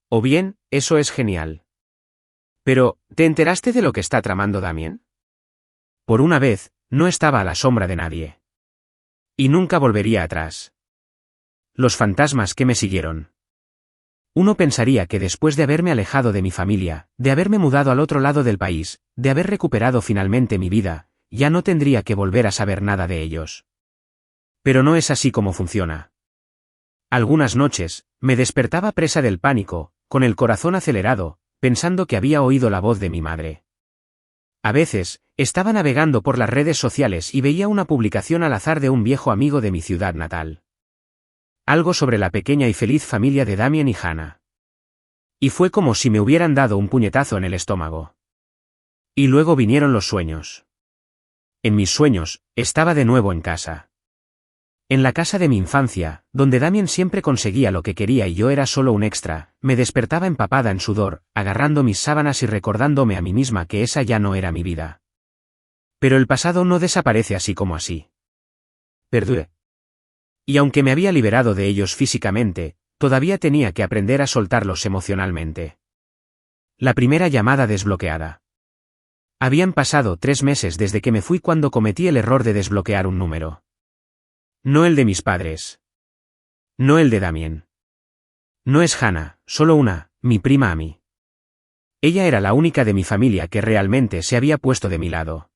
O bien, eso es genial. Pero, ¿te enteraste de lo que está tramando Damien? Por una vez, no estaba a la sombra de nadie. Y nunca volvería atrás. Los fantasmas que me siguieron. Uno pensaría que después de haberme alejado de mi familia, de haberme mudado al otro lado del país, de haber recuperado finalmente mi vida, ya no tendría que volver a saber nada de ellos. Pero no es así como funciona. Algunas noches, me despertaba presa del pánico, con el corazón acelerado, pensando que había oído la voz de mi madre. A veces, estaba navegando por las redes sociales y veía una publicación al azar de un viejo amigo de mi ciudad natal. Algo sobre la pequeña y feliz familia de Damien y Hannah. Y fue como si me hubieran dado un puñetazo en el estómago. Y luego vinieron los sueños. En mis sueños, estaba de nuevo en casa. En la casa de mi infancia, donde Damien siempre conseguía lo que quería y yo era solo un extra, me despertaba empapada en sudor, agarrando mis sábanas y recordándome a mí misma que esa ya no era mi vida. Pero el pasado no desaparece así como así. Perdue. Y aunque me había liberado de ellos físicamente, todavía tenía que aprender a soltarlos emocionalmente. La primera llamada desbloqueada. Habían pasado 3 meses desde que me fui cuando cometí el error de desbloquear un número. No el de mis padres. No el de Damien. No es Hannah, solo una, mi prima Amy. Ella era la única de mi familia que realmente se había puesto de mi lado.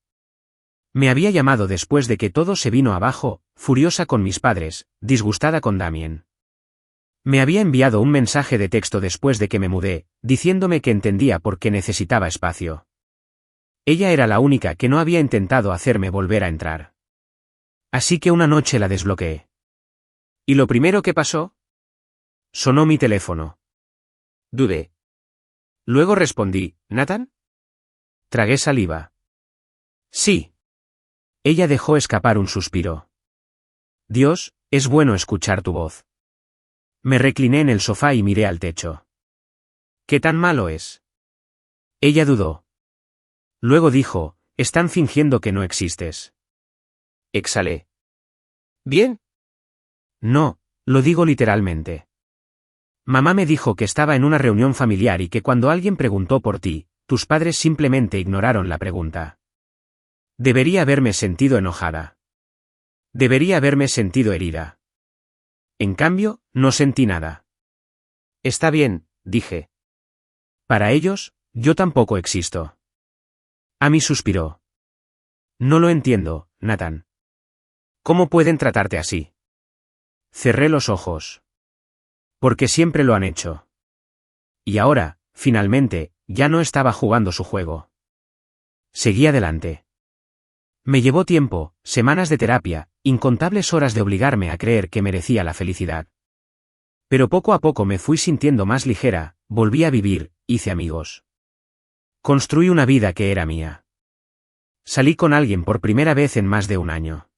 Me había llamado después de que todo se vino abajo, furiosa con mis padres, disgustada con Damien. Me había enviado un mensaje de texto después de que me mudé, diciéndome que entendía por qué necesitaba espacio. Ella era la única que no había intentado hacerme volver a entrar. Así que una noche la desbloqueé. ¿Y lo primero que pasó? Sonó mi teléfono. Dudé. Luego respondí, ¿Nathan? Tragué saliva. Sí. Ella dejó escapar un suspiro. Dios, es bueno escuchar tu voz. Me recliné en el sofá y miré al techo. ¿Qué tan malo es? Ella dudó. Luego dijo, están fingiendo que no existes. Exhalé. ¿Bien? No, lo digo literalmente. Mamá me dijo que estaba en una reunión familiar y que cuando alguien preguntó por ti, tus padres simplemente ignoraron la pregunta. Debería haberme sentido enojada. Debería haberme sentido herida. En cambio, no sentí nada. Está bien, dije. Para ellos, yo tampoco existo. Amy suspiró. No lo entiendo, Nathan. ¿Cómo pueden tratarte así? Cerré los ojos. Porque siempre lo han hecho. Y ahora, finalmente, ya no estaba jugando su juego. Seguí adelante. Me llevó tiempo, semanas de terapia, incontables horas de obligarme a creer que merecía la felicidad. Pero poco a poco me fui sintiendo más ligera, volví a vivir, hice amigos. Construí una vida que era mía. Salí con alguien por primera vez en más de un año.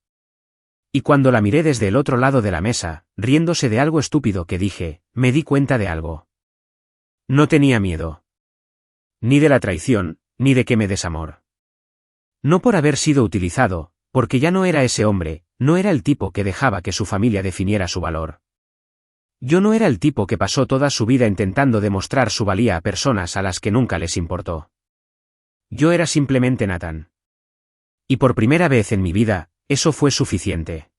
Y cuando la miré desde el otro lado de la mesa, riéndose de algo estúpido que dije, me di cuenta de algo. No tenía miedo. Ni de la traición, ni de que me desamor. No por haber sido utilizado, porque ya no era ese hombre, no era el tipo que dejaba que su familia definiera su valor. Yo no era el tipo que pasó toda su vida intentando demostrar su valía a personas a las que nunca les importó. Yo era simplemente Nathan. Y por primera vez en mi vida, eso fue suficiente.